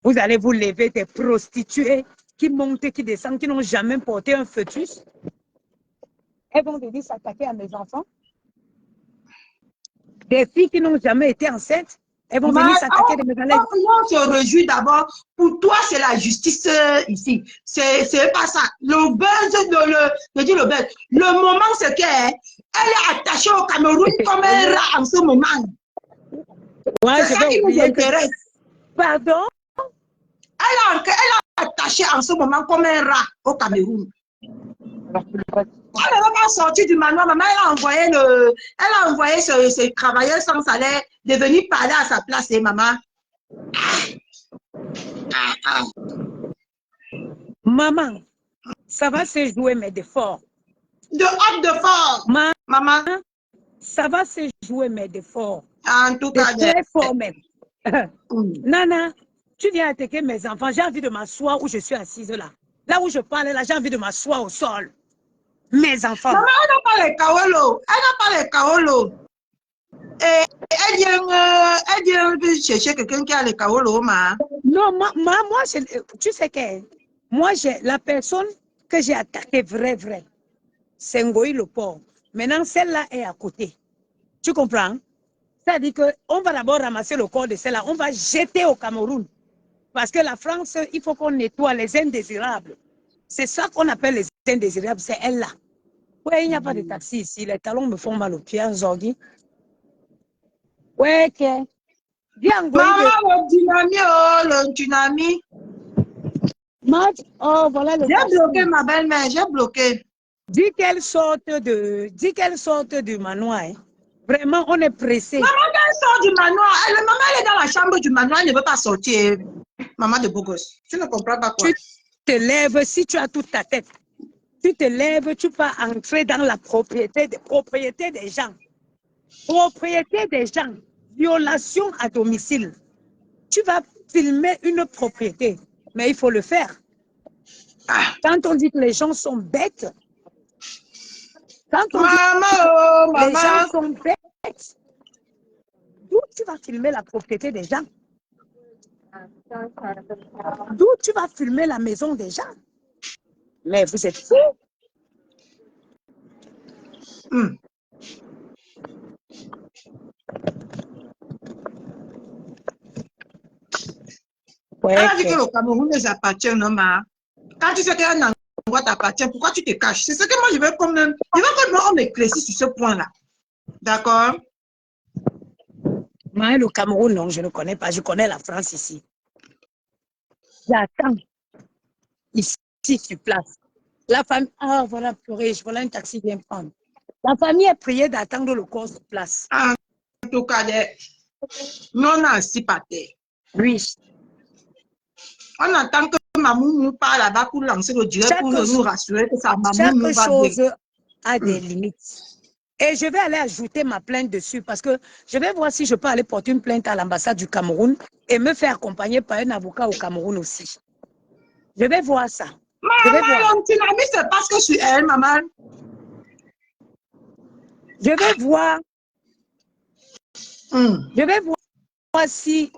Vous allez vous lever des prostituées qui montent, qui descendent, qui n'ont jamais porté un fœtus. Elles vont venir s'attaquer à mes enfants. Des filles qui n'ont jamais été enceintes, elles vont venir s'attaquer à mes enfants. On se réjouit d'abord. Pour toi, c'est la justice ici. C'est pas ça. Le buzz, je dis le buzz. Le moment, c'est qu'elle est attachée au Cameroun comme un rat en ce moment. Ouais, c'est ça qui nous intéresse. Pardon? Elle est attachée en ce moment comme un rat au Cameroun. Elle n'est pas sortie du manoir, maman, elle a envoyé ce travailleur sans salaire de venir parler à sa place, et maman. Maman, ça va se jouer, mais de fort. De haute, de fort. Maman. Ça va se jouer, mais de fort. En tout cas, très fort même. Nana, tu viens attaquer mes enfants. J'ai envie de m'asseoir où je suis assise là. Là où je parle, là, j'ai envie de m'asseoir au sol. Mes enfants. Maman, elle n'a pas les kaolos. Elle n'a pas les kaolos. Et elle vient chercher quelqu'un qui a les kaolos, ma. Non, moi tu sais que moi, la personne que j'ai attaquée, vrai, c'est Ngoï le port. Maintenant, celle-là est à côté. Tu comprends? C'est-à-dire qu'on va d'abord ramasser le corps de celle-là. On va jeter au Cameroun. Parce que la France, il faut qu'on nettoie les indésirables. C'est ça qu'on appelle les indésirables, c'est elle-là. Oui, il n'y a pas de taxi ici. Les talons me font mal aux pieds, Zorgi. Ouais, ok. Viens, maman, le tsunami. Oh, voilà le J'ai bloqué ma belle-mère, j'ai bloqué. Dis qu'elle sorte du manoir. Hein. Vraiment, on est pressé. Maman, elle sort du manoir. Maman, elle est dans la chambre du manoir, elle ne veut pas sortir. Maman de beau gosse. Tu ne comprends pas quoi? Tu te lèves, si tu as toute ta tête. Tu te lèves, tu vas entrer dans la propriété des gens. Propriété des gens. Violation à domicile. Tu vas filmer une propriété. Mais il faut le faire. Quand on dit que les gens sont bêtes, quand on dit que les gens sont bêtes, d'où tu vas filmer la propriété des gens? D'où tu vas filmer la maison des gens? Mais vous êtes fous. Ouais, elle a dit que le Cameroun nous appartient, non, ma. Quand tu sais qu'un endroit t'appartient, pourquoi tu te caches? C'est ce que moi je veux quand même. Je veux qu'on m'éclaircisse sur ce point-là. D'accord? Moi, le Cameroun, non, je ne connais pas. Je connais la France ici. J'attends. Ici, sur place. La famille. Ah, voilà, purée, voilà un taxi vient prendre. La famille est priée d'attendre le corps sur place. En tout cas, non, on a assis par terre. Oui. On attend que Mamou nous parle là-bas pour lancer le direct pour nous rassurer que sa maman nous va bien. a des limites. Et je vais aller ajouter ma plainte dessus parce que je vais voir si je peux aller porter une plainte à l'ambassade du Cameroun et me faire accompagner par un avocat au Cameroun aussi. Je vais voir ça. Je vais voir. Maman, tu l'as mis, c'est parce que je suis elle, maman. Je vais voir. Je vais voir si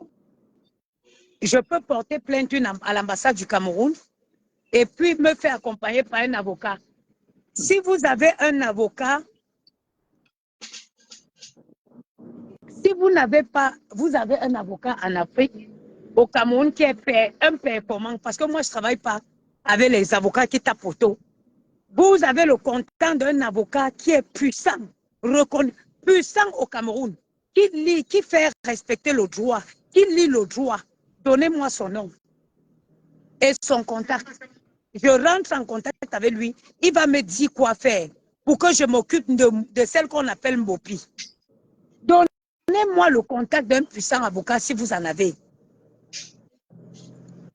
je peux porter plainte à l'ambassade du Cameroun et puis me faire accompagner par un avocat. Si vous avez un avocat, si vous n'avez pas, vous avez un avocat en Afrique, au Cameroun qui est un performant, parce que moi je ne travaille pas avec les avocats qui tapent photo. Vous avez le contact d'un avocat qui est puissant, reconnu, puissant au Cameroun, qui lit, qui fait respecter le droit, qui lit le droit. Donnez-moi son nom et son contact. Je rentre en contact avec lui, il va me dire quoi faire pour que je m'occupe de celle qu'on appelle Mbopi. Donnez-moi le contact d'un puissant avocat si vous en avez.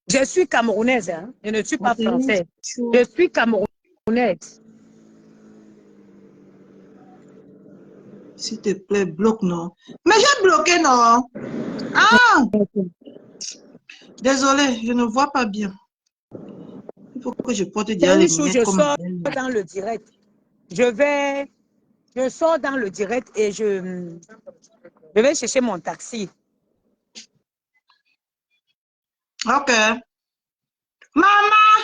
Je suis camerounaise, hein? Je ne suis pas française. Je suis camerounaise. S'il te plaît, bloque, non. Mais j'ai bloqué, non. Ah! Désolée, je ne vois pas bien. Il faut que je porte déjà les lunettes Je comme sors elle. dans le direct. Je sors dans le direct et je vais chercher mon taxi. Ok. Maman,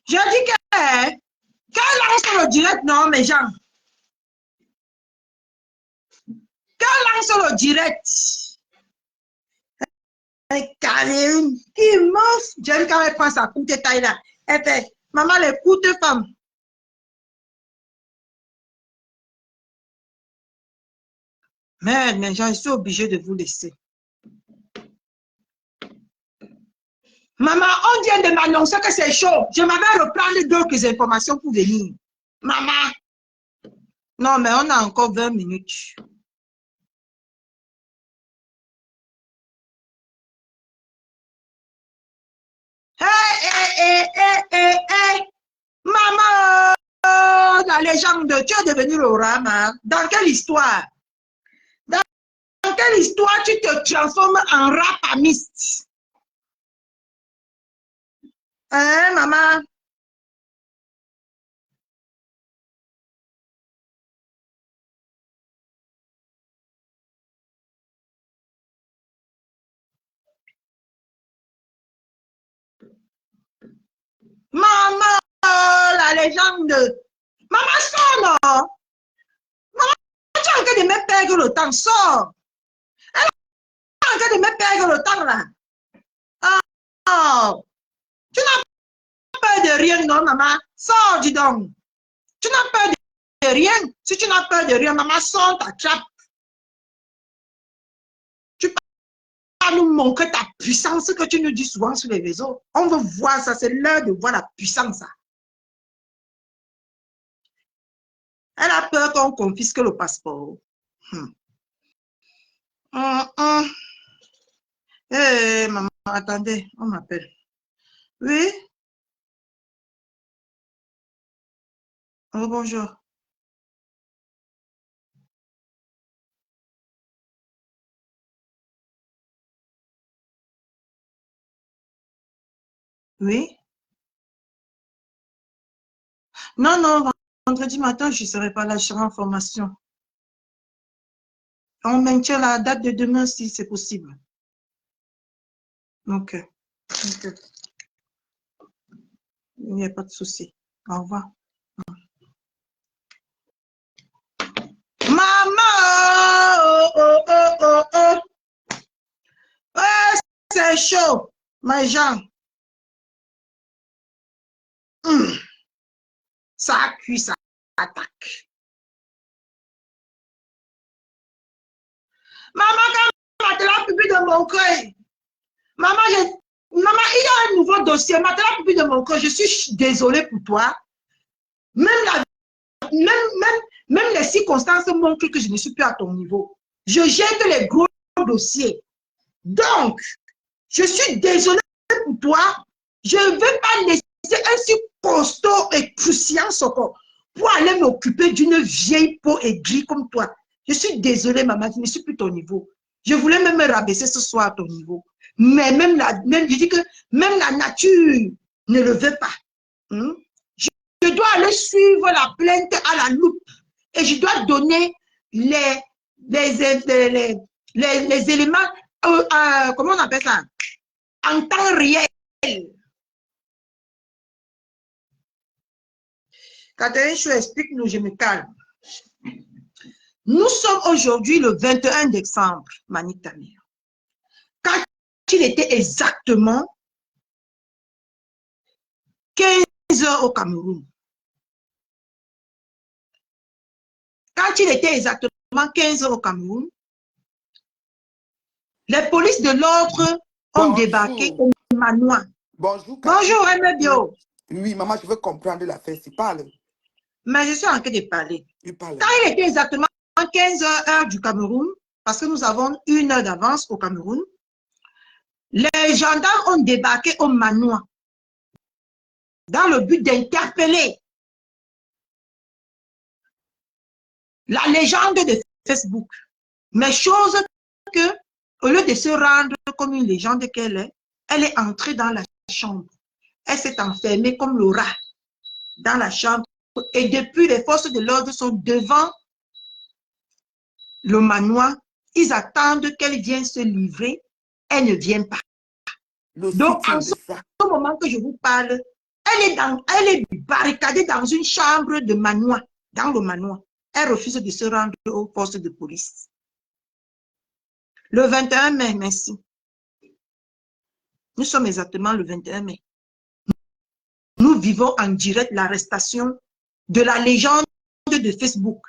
je dis qu'elle lance le direct, non, mes gens. Qu'elle lance le direct. Caroline, qui mange. J'aime quand elle prend sa courte taille là. Elle fait, maman, les courtes femmes. Mais, mes gens, je suis obligée de vous laisser. Maman, on vient de m'annoncer que c'est chaud. Je m'avais reprendre d'autres informations pour venir. Maman. Non, mais on a encore 20 minutes. Hey. Maman, la légende, tu es devenu le Rama. Dans quelle histoire? Dans quelle histoire tu te transformes en rapamiste? Hein, maman? Maman, la légende. Maman, sors, non? Maman, tu es en train de me perdre le temps, sors. Elle est en train de me perdre le temps, là. Oh, tu n'as peur de rien, non, maman? Sors, dis donc. Tu n'as peur de rien. Si tu n'as peur de rien, maman, sors ta trappe. Tu vas nous montrer ta puissance que tu nous dis souvent sur les réseaux. On veut voir ça, c'est l'heure de voir la puissance. Ça. Elle a peur qu'on confisque le passeport. Hey, maman, attendez, on m'appelle. Oui? Oh, bonjour. Oui? Non, vendredi matin, je ne serai pas là, je serai en formation. On maintient la date de demain si c'est possible. Ok. Il n'y a pas de souci. Au revoir. Maman! Oh. Ouais, c'est chaud, mes gens. Ça cuit, ça attaque. Maman, quand matelas public de mon cœur, maman, il y a un nouveau dossier, matelas public de mon cœur, je suis désolée pour toi. Même les circonstances montrent que je ne suis plus à ton niveau. Je jette les gros dossiers. Donc, je suis désolée pour toi. Je ne veux pas laisser un si costaud et crucial pour aller m'occuper d'une vieille peau aigrie comme toi. Je suis désolée, maman, je ne suis plus ton niveau. Je voulais même me rabaisser ce soir à ton niveau. Mais je dis que même la nature ne le veut pas. Hmm? Je dois aller suivre la plainte à la loupe et je dois donner les éléments, comment on appelle ça, en temps réel. Catherine Chou, explique-nous, je me calme. Nous sommes aujourd'hui le 21 décembre, Manitamir. Quand il était exactement 15 heures au Cameroun. Quand il était exactement 15 heures au Cameroun, les polices de l'ordre ont débarqué au manoir. Bonjour, Bonjour, Emebio. Oui, maman, je veux comprendre l'affaire. Tu parles. Mais je suis en train de parler. Tu parles. Quand il était exactement 15 heures du Cameroun, parce que nous avons 1 heure d'avance au Cameroun, les gendarmes ont débarqué au manoir dans le but d'interpeller la légende de Facebook. Mais chose que, au lieu de se rendre comme une légende qu'elle est entrée dans la chambre. Elle s'est enfermée comme le rat dans la chambre. Et depuis, les forces de l'ordre sont devant le manoir. Ils attendent qu'elle vienne se livrer. Elle ne vient pas. Donc, en ce moment que je vous parle, elle est barricadée dans une chambre de manoir, dans le manoir. Elle refuse de se rendre aux forces de police. Le 21 mai, merci. Nous sommes exactement le 21 mai. Nous vivons en direct l'arrestation de la légende de Facebook.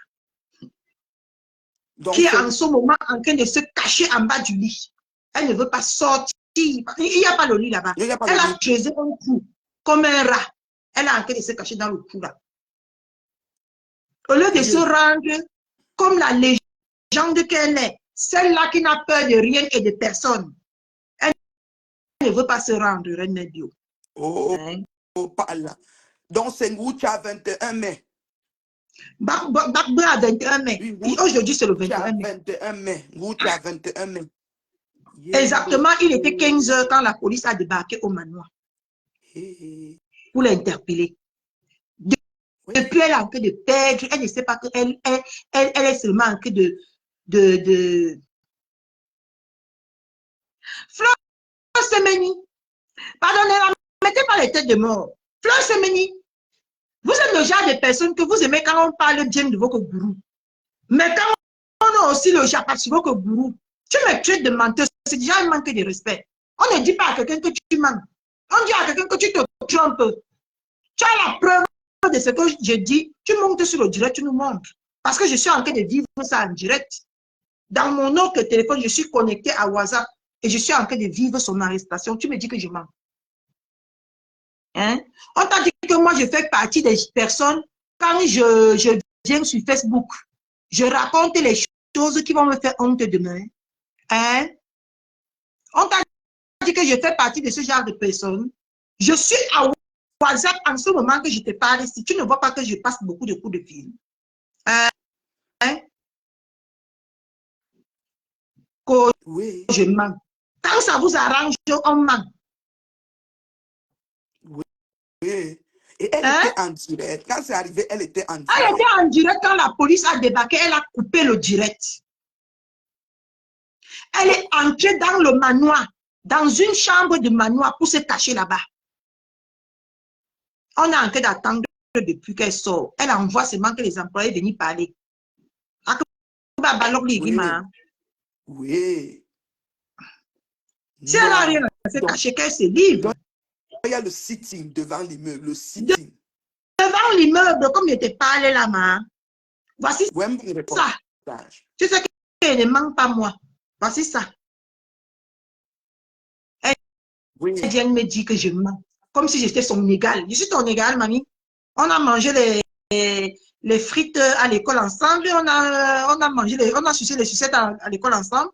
Donc, qui est en ce moment en train de se cacher en bas du lit. Elle ne veut pas sortir. Il n'y a pas le lit là-bas. Elle a creusé un trou comme un rat. Elle est en train de se cacher dans le trou là. Au lieu de se rendre comme la légende qu'elle est, celle-là qui n'a peur de rien et de personne, elle ne veut pas se rendre, Reine Bio. Donc, c'est Ngoucha 21 mai. Bakbra à 21 mai. Aujourd'hui, c'est le 21 mai. 21 mai. Ngoucha 21 mai. Exactement, il était 15 heures quand la police a débarqué au manoir pour l'interpeller. Depuis, elle est en train de perdre. Elle ne sait pas qu'elle est seulement en train de... Fleur Semeni, pardonnez-moi, mettez pas les têtes de mort. Fleur Semeni, vous êtes le genre de personne que vous aimez quand on parle bien de votre gourou. Mais quand on a aussi le chapat sur votre gourou, tu me traites de menteur, c'est déjà un manque de respect. On ne dit pas à quelqu'un que tu mens. On dit à quelqu'un que tu te trompes. Tu as la preuve de ce que je dis. Tu montes sur le direct, tu nous montres. Parce que je suis en train de vivre ça en direct. Dans mon autre téléphone, je suis connecté à WhatsApp et je suis en train de vivre son arrestation. Tu me dis que je mens. Hein? On t'a dit que moi, je fais partie des personnes, quand je viens sur Facebook, je raconte les choses qui vont me faire honte demain. Hein? On t'a dit que je fais partie de ce genre de personnes. Je suis à WhatsApp en ce moment que je te parle. Si tu ne vois pas que je passe beaucoup de coups de fil. Hein? Que oui. Je mens. Quand ça vous arrange, on ment. Oui. Et elle était en direct. Quand c'est arrivé, elle était en direct. Elle était en direct quand la police a débarqué. Elle a coupé le direct. Elle est entrée dans le manoir, dans une chambre de manoir pour se cacher là-bas. On est en train d'attendre depuis qu'elle sort. Elle envoie seulement que les employés viennent parler. Oui. Si elle n'a rien à se cacher, qu'elle se livre. Il y a le sitting devant l'immeuble, le sitting. Devant l'immeuble, comme je te parlais là, ma. Voici ça. Tu sais qu'elle ne manque pas moi. Voici ça. Elle vient me dire que je mens. Comme si j'étais son égal. Je suis ton égal, mamie. On a mangé les frites à l'école ensemble. On a sucé les sucettes à l'école ensemble.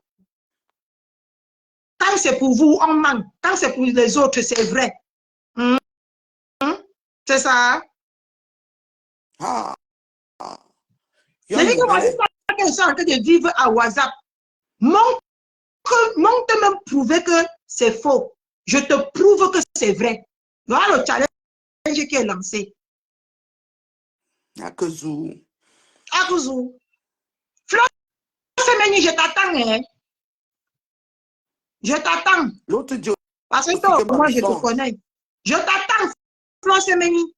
Quand c'est pour vous, on ment. Quand c'est pour les autres, c'est vrai. C'est ça. Ah. Yo, C'est-à-dire que moi, Youbele. une qu'elles sont en train de vivre à WhatsApp, montre même prouver que c'est faux. Je te prouve que c'est vrai. Voilà le challenge qui est lancé. Akezou. Akuzou. Flo Semeni, je t'attends, hein. Je t'attends. L'autre dit Parce que aussi que moi, je te mensonge. connais. Je t'attends, Flo Semeni.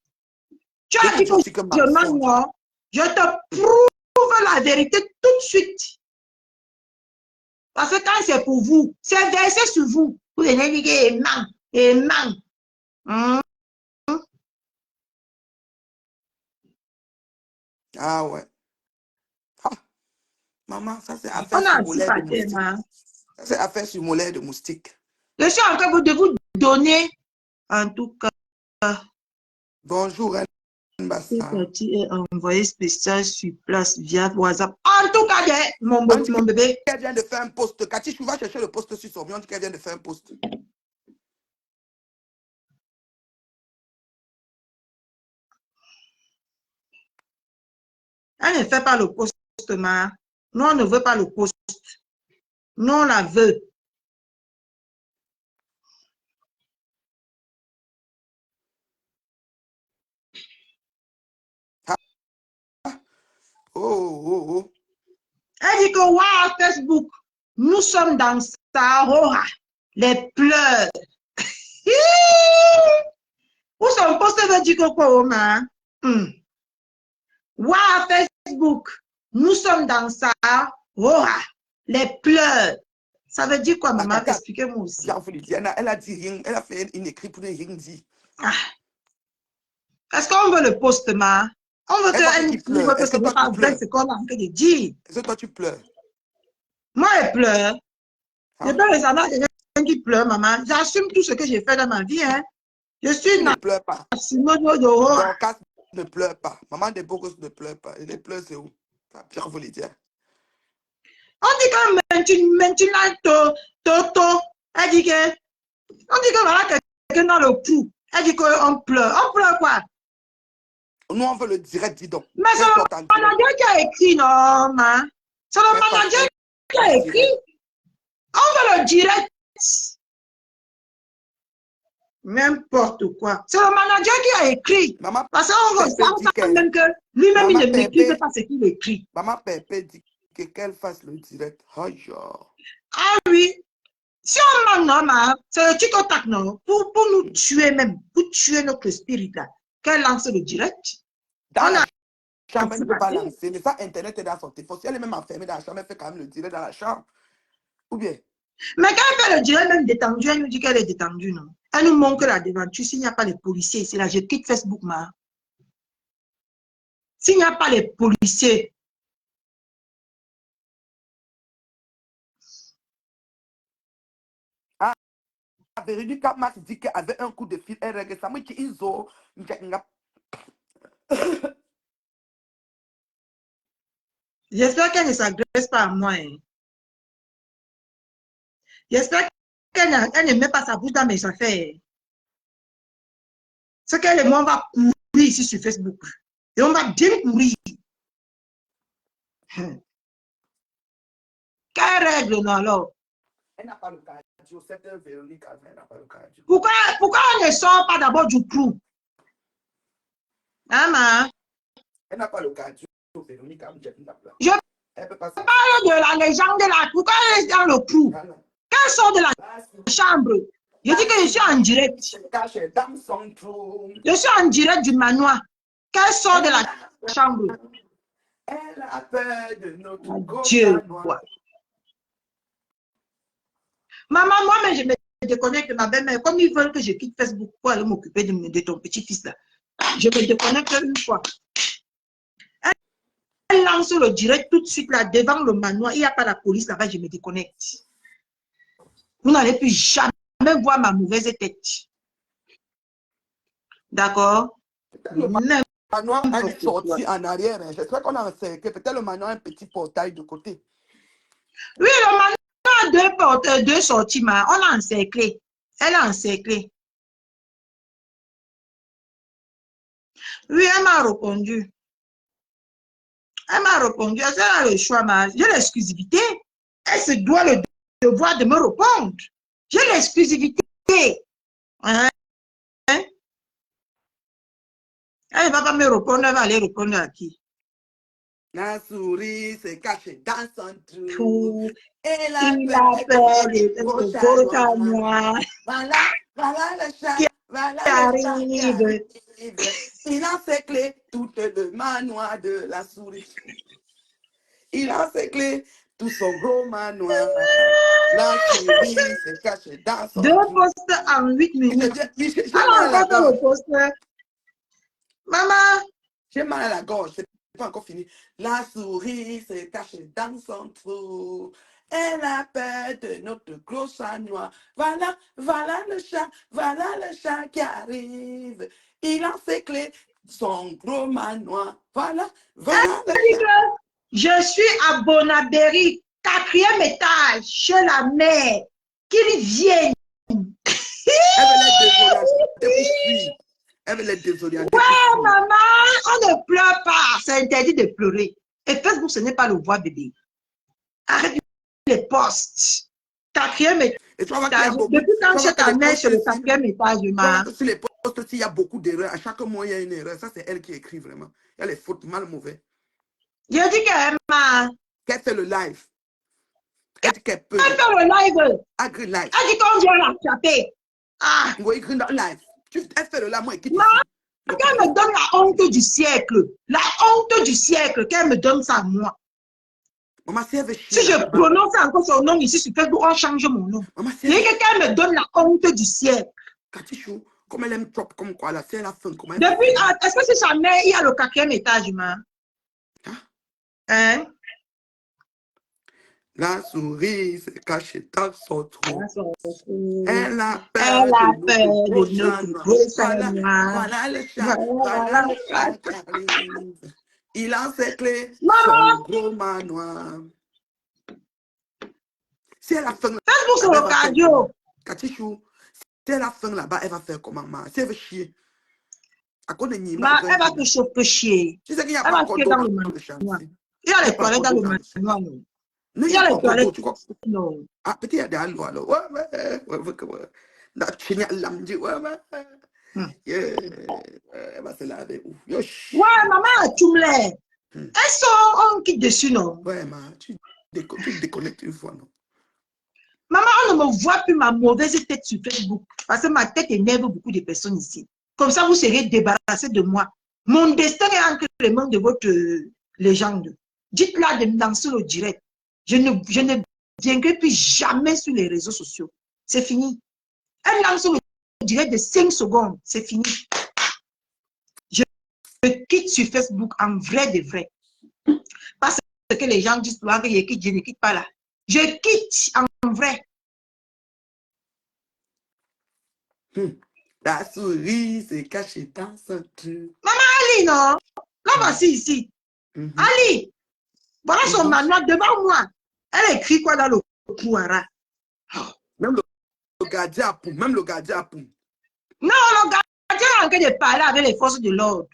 Tu as L'autre dit dit que aussi que je mens, mensonge. non? Je te prouve la vérité tout de suite. Parce que quand c'est pour vous, c'est versé sur vous. Vous venez dire aimant, aimant. Ah ouais. Ah, maman, ça c'est affaire On a sur assis mollet de par terre, moustique. hein. Ça c'est affaire sur mollet de moustique. Je suis en train de vous donner, en tout cas, Bonjour, c'est Mbassa. parti et envoyé spécial sur place via WhatsApp. En tout cas, mon On dit bébé. qu'elle vient de faire un post. Cathy, tu vas chercher le post sur son bio. On dit qu'elle vient de faire un post. Elle ne fait pas le poste, ma. Nous, on ne veut pas le poste. Nous, on la veut. Ah, oh, oh, oh. Elle dit que, waouh, Facebook, nous sommes dans Sahara, les pleurs. Où son poste veut dire que quoi, ma? Waouh, Facebook, nous sommes dans Sahara, les pleurs. Ça veut dire quoi, Ah, maman? Cathy a Expliquez-moi aussi. bien voulu dire. Elle a dit rien. Elle a fait une écrit pour ne rien dire. Ah. Est-ce qu'on veut le poste, ma? On veut Elle voit qu'elle qu'il nous prouve pleure. que Est-ce ce que n'est toi tu pas vrai pleures? ce qu'on a en train de dire. Est-ce que toi tu pleures? Moi, je pleure. Je Hein? peux récemment quelqu'un qui pleure, maman. J'assume tout ce que j'ai fait dans ma vie. Hein. Je suis Tu ne pleures pas. Nassimo Doro. Dorcas ne pleure pas. Maman de Bogos ne pleure pas. Et les pleurs, c'est où? Ça a bien voulu dire. On dit que maintenant, Toto, elle dit que, on dit que voilà quelqu'un dans le coup. Elle dit qu'on pleure. On pleure quoi? Nous, on veut le direct, dis donc. Mais c'est Qu'elle le sorte en direct. manager qui a écrit, non, ma. C'est le Qu'elle fasse manager qui un a écrit. direct. On veut le direct. N'importe quoi. C'est le manager qui a écrit. Maman Parce qu'on Pépé dit sent même que lui-même, il Maman ne maîtrise Pépé, pas ce qu'il écrit. Maman Pépé dit qu'elle fasse le direct. Oh, genre. Ah oui. Si on ment, non, c'est le tic-tac, non, pour nous tuer même, pour tuer notre spirit là, qu'elle lance le direct. Dans On la a chambre, elle ne peut pas parti. lancer. Mais ça, Internet est dans son téléphone. Si elle est même enfermée dans la chambre, elle fait quand même le direct dans la chambre. Ou bien, Mais quand elle fait le direct même détendu, elle nous dit qu'elle est détendue, non. Elle nous montre la devanture. S'il n'y a pas les policiers ici, là, je quitte Facebook, ma. S'il n'y a pas les policiers, Véronique Max dit qu'avec un coup de fil, elle règle ça. Moi, qui iso, j'espère qu'elle ne s'agresse pas à moi. Hein. J'espère qu'elle ne met pas sa bouche dans mes affaires. Ce qu'elle et moi, on va courir ici sur Facebook. Et on va bien courir. Quelle règle, non, alors? elle n'a pas le cardio. Cette Véronique, elle n'a pas le cardio. Pourquoi on ne sort pas d'abord du crew? Hein, ma? Elle n'a pas le cardio. Véronique, Je elle peut pas parle de la légende de la... Pourquoi elle est dans le crew? Quand elle sort de la chambre, je dis que je suis en direct. Je suis en direct du manoir. Quand elle sort de la chambre. Elle a peur de notre Dieu. noir. Maman, moi-même, je me déconnecte de ma belle-mère. Comme ils veulent que je quitte Facebook pour aller m'occuper de ton petit-fils là. Je me déconnecte une fois. Elle lance le direct tout de suite là, devant le manoir. Il n'y a pas la police là-bas, je me déconnecte. Vous n'allez plus jamais voir ma mauvaise tête. D'accord? Le manoir a une sortie en arrière. J'espère qu'on a un cercle. Peut-être le manoir a un petit portail de côté. Oui, le manoir a deux portes, deux sorties, mais on l'a encerclé. Elle a encerclé. Oui, elle m'a répondu. Elle m'a répondu, elle a le choix, j'ai l'exclusivité. Elle se doit le devoir de me répondre. J'ai l'exclusivité. Hein? Elle ne va pas me répondre, elle va aller répondre à qui? La souris se cache dans son trou. Tout. Et la Il peur a peur de de gauche à gauche à droite. droite Voilà, voilà le qui chat, voilà le chat qui arrive. arrive. Il a ses clés, toutes le manoir de la souris. Il a ses clés, tout son gros manoir. La souris se cache dans Deux son trou. postes en 8 minutes. J'ai mal à Alors, la encore fait le gorge. poste. Maman, J'ai mal à la gorge, c'est pas encore fini. La souris se cache dans son trou. Elle a peur de notre gros chat noir. Voilà, voilà le chat qui arrive. Il a ses clés, son gros manoir. Voilà, voilà le chat. je suis à Bonaberry, 4e étage, chez la mère. Qu'il vienne. Elle veut les désorienter pour fuir. Elle veut les désorienter pour Ouais, fuir. maman, on ne pleure pas. C'est interdit de pleurer. Et Facebook, ce n'est pas le voix bébé. Arrête les postes. 4e Et tu vas voir qu'il y a étage. beaucoup. Depuis Tu quand vas chez voir que ta les mère postes sur le ici. 4e étage, Tu vas voir maman. que sur les postes aussi, il y a beaucoup d'erreurs. À chaque mois, il y a une erreur. Ça, c'est elle qui écrit vraiment. Il y a les fautes mal mauvais. Je dis qu'elle Qu'elle fait le live. Elle dit qu'elle peut. fait le live. Agri live. Elle dit qu'on vient l'attraper. Ah, Vous écrit dans live. Elle fait le live, moi, elle quitte maman, ici. qu'elle me donne la honte du siècle. La honte du siècle, qu'elle me donne ça à moi. Maman, si elle veut chier Si je là-bas. prononce encore son nom ici sur Facebook, on change mon nom. Maman, si Je elle dis veut que qu'elle me donne la honte du siècle. Katichou, comme elle aime trop, comme quoi, là, si elle a faim, comment elle va Depuis, faire? est-ce que c'est sa mère, il y a le 4e étage, maman? Hein? Hein? La souris se cache dans son trou. Elle Elle a a peur de notre peur gros de chat notre noir. gros Voilà, noir. voilà le chat, Voilà, voilà le voilà. chat qui arrive. Il a ses clés, son Maman, gros manoir. Si elle a faim Facebook sur là-bas, elle le va faire comment? cardio. Katichou, si elle a faim là-bas, elle va faire comment, maman? Si elle veut chier, à cause de Nima, Elle va te choper chier. tu sais qu'il n'y a Elle pas va encore chier d'eau dans dans le le champ manoir. ici. Il y a Il n'y a les pas toilettes encore dans d'eau le dans le champ. manoir. Non, il Il n'y y a a pas les encore d'eau, toilettes. tu crois? Non. Ah, peut-être il y a des allois là. Ouais. La chigne lamdi, ouais. Hmm. Elle va se laver. Ouf, yosh. Ouais, maman, tu me l'as. Hmm. Elles sont en quitte dessus, non? Ouais, tu déconnectes une fois, non? Maman, on ne me voit plus ma mauvaise tête sur Facebook. Parce que ma tête énerve beaucoup de personnes ici. Comme ça, vous serez débarrassés de moi. Mon destin est entre les mains de votre légende. Dites-la de me lancer au direct. Je ne viendrai plus jamais sur les réseaux sociaux. C'est fini. Elle lance le direct de 5 secondes. C'est fini. Je quitte sur Facebook en vrai de vrai. Parce que les gens disent souvent que je quitte, je ne quitte pas là. Je quitte en vrai. La souris se cache dans son trou. Ali, non? Là, voici ici. Ali, voilà son manuel devant moi. Elle écrit quoi dans le pouara? Même le gardien à poum, même le gardien à poum. Non, le gardien est en train de parler avec les forces de l'ordre.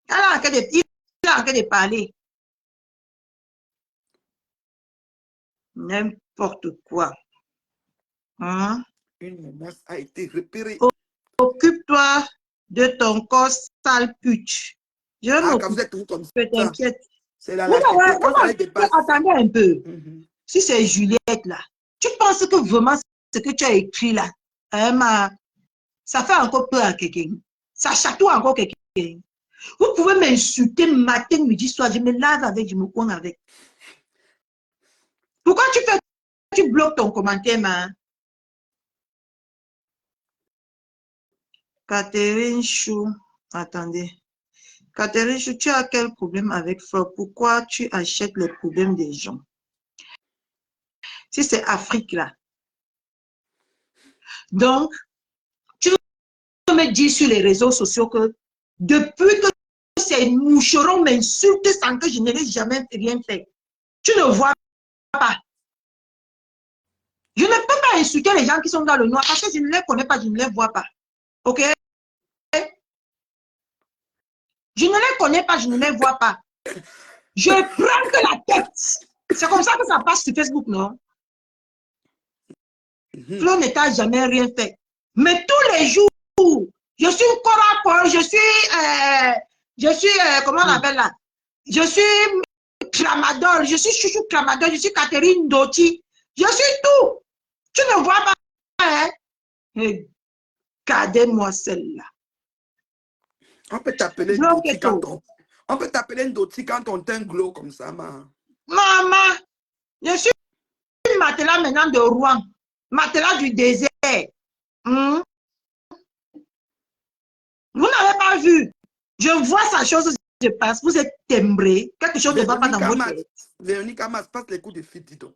Il est en train de parler. N'importe quoi. Hein? Une menace a été repérée. Occupe-toi de ton corps, sale pute. Je vais Ah, quand vous m'occuper, êtes toujours comme ça, t'inquiète. c'est la Vous lâcheté. Quand ça les dépasse. attendez un peu. Si c'est Juliette là, tu penses que vraiment ce que tu as écrit là, ça fait encore peur à quelqu'un. Ça chatouille encore quelqu'un. Vous pouvez m'insulter matin, midi, soir. Je me lave avec, je me coins avec. Pourquoi tu bloques ton commentaire, ma? Catherine Chou. Attendez. Catherine Chou, tu as quel problème avec Frog? Pourquoi tu achètes les problèmes des gens? Si c'est Afrique là. Donc, tu veux me dire sur les réseaux sociaux que depuis que ces moucherons m'insultent sans que je n'ai jamais rien fait, tu ne vois pas. Je ne peux pas insulter les gens qui sont dans le noir parce que je ne les connais pas, je ne les vois pas. OK? Je ne les connais pas, je ne les vois pas. Je prends que la tête. C'est comme ça que ça passe sur Facebook, non? Flo n'état jamais rien fait. Mais tous les jours, je suis Cora, je suis, comment on appelle là? Je suis Tramadol, je suis Chouchou Tramadol, je suis Catherine Doty, je suis tout. Tu ne vois pas, hein? Regardez-moi celle-là. On peut t'appeler Ndoti quand on peut t'appeler Ndoti quand on t'a un glow comme ça, man. Maman, je suis matelas maintenant de Rouen, matelas du désert. Vous n'avez pas vu. Je vois sa chose se passe. Vous êtes timbré. Quelque chose ne va pas dans votre tête. Véronique Amas, passe les coups de fil, dis donc.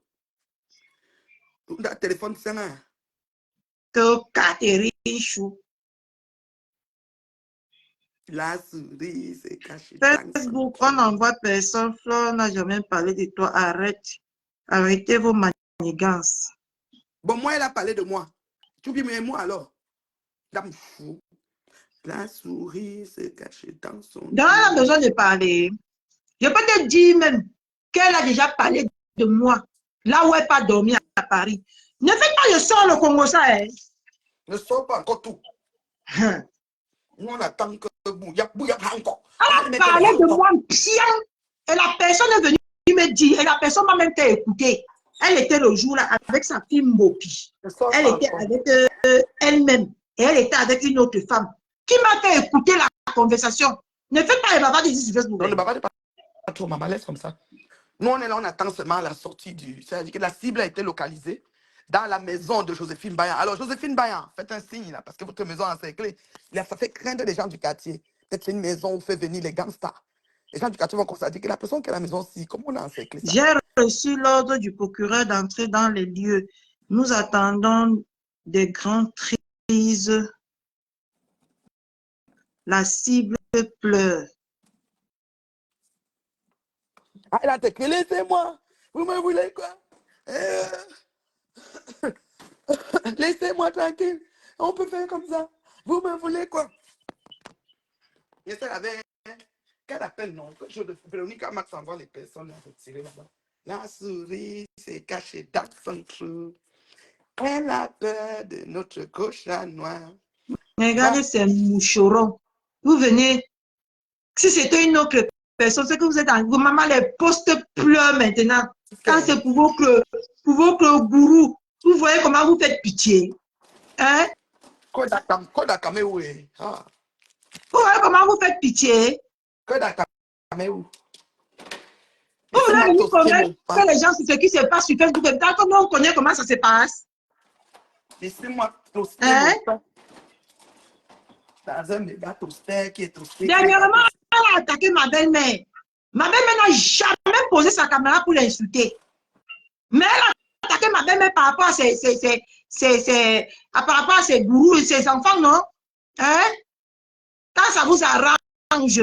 Le téléphone, c'est là. Que Catherine Chou. La souris s'est cachée. Facebook, on n'envoie personne. Flore n'a jamais parlé de toi. Arrête. Arrêtez vos manigances. Bon, moi, elle a parlé de moi. Tu oublies, mais moi alors. Dame fou. La souris s'est cachée dans son... Donc, elle a besoin de parler. Je peux te dire même qu'elle a déjà parlé de moi. Là où elle n'a pas dormi à Paris. Ne faites pas le sort le Congo, ça. Hein. Ne sors pas encore tout. Nous, on attend que bouilla encore. Elle a parlé de moi bien. Et la personne est venue me dire, et la personne m'a même fait écouter. Elle était le jour là avec sa fille Mbopi. Elle était avec elle-même. Et elle était avec une autre femme. Qui m'a fait écouter la conversation. Ne faites pas les bavards ici sur Facebook. Non, le bavard n'est pas trop, maman, laisse comme ça. Nous, on est là, on attend seulement la sortie du... C'est-à-dire que la cible a été localisée dans la maison de Joséphine Bayan. Alors, Joséphine Bayan, faites un signe là, parce que votre maison est encerclée. Ça fait craindre les gens du quartier. Peut-être c'est une maison où fait venir les gangsters. Les gens du quartier vont constater que la personne qui est à la maison, si, comment on a encerclé ça? J'ai reçu l'ordre du procureur d'entrer dans les lieux. Nous attendons des grandes crises. La cible pleure. Ah, elle a dit que laissez-moi. Vous me voulez quoi? Laissez-moi tranquille. On peut faire comme ça. Vous me voulez quoi? Et ça avait... Qu'elle appelle, non? Véronique Max envoie les personnes à retirer là-bas. La souris s'est cachée dans son trou. Elle a peur de notre cochin noir. Regardez ces moucherons. Vous venez. Si c'était une autre personne, c'est que vous êtes en... Vos mamans, les postes pleurent maintenant. Quand c'est pour votre gourou, vous voyez comment vous faites pitié. Hein? Kodakamewe. Vous voyez comment vous faites pitié. Kodakamewe. Vous voulez nous connaître que les gens, c'est ce qui se passe sur Facebook. Quand on connaît comment ça se passe. Laissez-moi toaster. Hein? Dans un méga toaster qui est toasté. Dernièrement, elle a attaqué ma belle-mère. Ma belle-mère n'a jamais posé sa caméra pour l'insulter. Mais elle a attaqué ma belle-mère par rapport à par rapport à ses gourous et ses enfants, non? Hein? Quand ça vous arrange,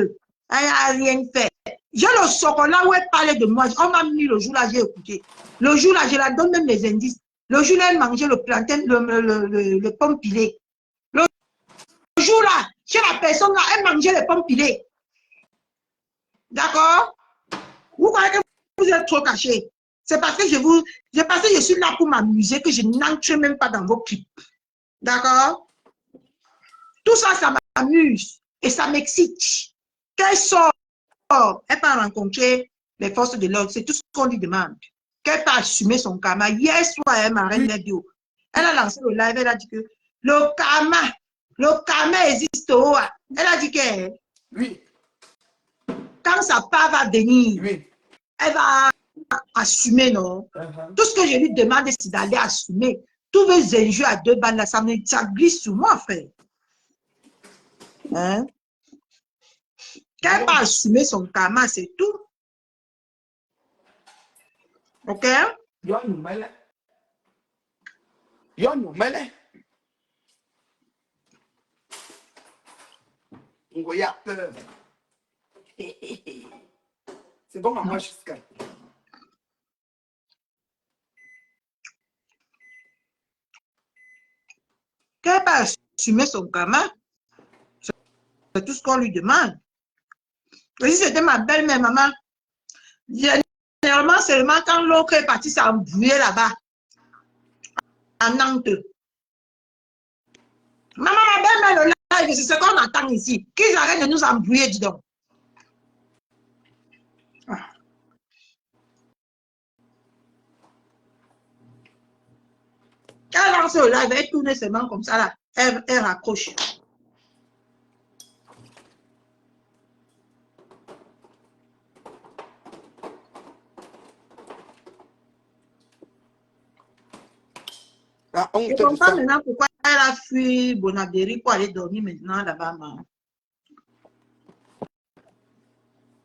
elle n'a rien fait. J'ai le chocolat où elle parlait de moi. On m'a mis le jour là, j'ai écouté. Le jour là, je la donne même les indices. Le jour là, elle mangeait le plantain, le pomme pilé. Le jour là, chez la personne là, elle mangeait les pommes pilées. D'accord? Vous croyez que vous êtes trop caché. C'est parce que je suis là pour m'amuser que je n'entre même pas dans vos clips. D'accord? Tout ça, ça m'amuse et ça m'excite. Qu'elle sort, elle peut rencontrer les forces de l'ordre. C'est tout ce qu'on lui demande. Qu'elle peut assumer son karma. Hier soir, elle m'a vidéo. Elle a lancé le live, elle a dit que le karma existe. Elle a dit que oui. Quand sa part va venir, oui. Elle va assumer, non? Tout ce que je lui demande, c'est d'aller assumer. Tous vos enjeux à 2 balles, ça glisse sur moi, frère. Hein? Qu'elle va assumer son karma, c'est tout. OK? Yo nous mêlons. On voit peur. C'est bon à moi jusqu'à. Qu'elle va assumer son karma, c'est tout ce qu'on lui demande. Et si c'était ma belle-mère, maman, généralement, seulement quand l'autre est parti s'embrouiller là-bas, à Nantes. Maman, ma belle-mère, le live, c'est ce qu'on attend ici. Qu'ils arrêtent de nous embrouiller, dis donc. Elle lance le live, elle tourne seulement comme ça, là. Elle raccroche. La Je honte de comprends ça. maintenant pourquoi elle a fui Bonabéry pour aller dormir maintenant là-bas. Maman.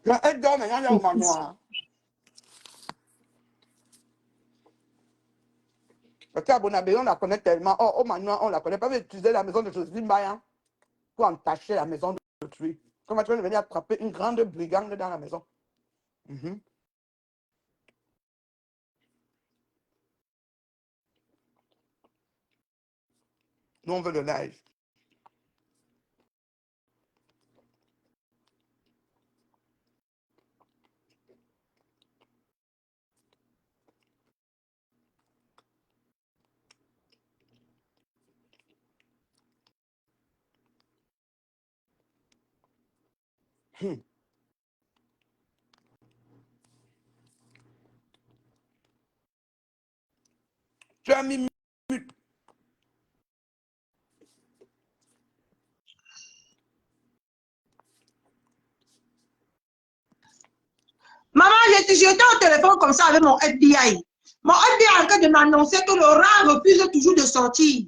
Mais elle dort maintenant là au manoir. Parce qu'à Bonabé, on la connaît tellement. Oh, au manoir, on la connaît pas. Mais utiliser la maison de Josephine Bayan pour entacher la maison de l'autrui. Comment tu vas venir attraper une grande brigande dans la maison? Mhm. Nous, on veut le live. Hmm. Tu as mis mute. Maman, j'étais au téléphone comme ça avec mon FBI. Mon FBI est en train de m'annoncer que Laurent refuse toujours de sortir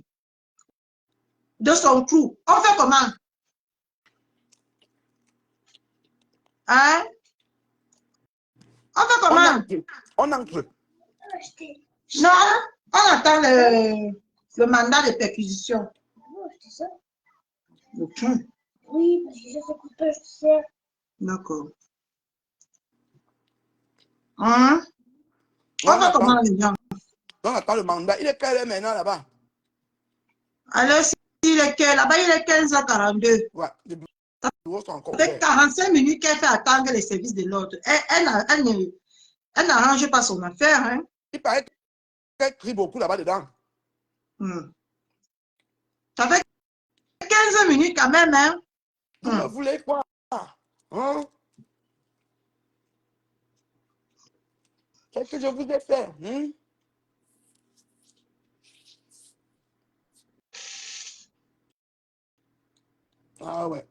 de son trou. On fait comment? Hein? On fait On comment? entre. On entre. Non, on attend le mandat de perquisition. Ok, Oui, parce que ça fait coûteux, je sais. d'accord. Hein? On On fait attend. comment, les gens? On attend le mandat. Il est quelle heure maintenant là-bas? Alors, il est là-bas, il est 15h42. Ouais, les bureaux sont encore Ça fait ouverts. 45 minutes qu'elle fait attendre les services de l'ordre. Elle n'arrange pas son affaire. Hein? Il paraît qu'elle crie beaucoup là-bas dedans. Ça fait 15 minutes quand même. Hein? Vous me voulez quoi? Hein? Qu'est-ce que je vous ai fait? Hein? Ah ouais.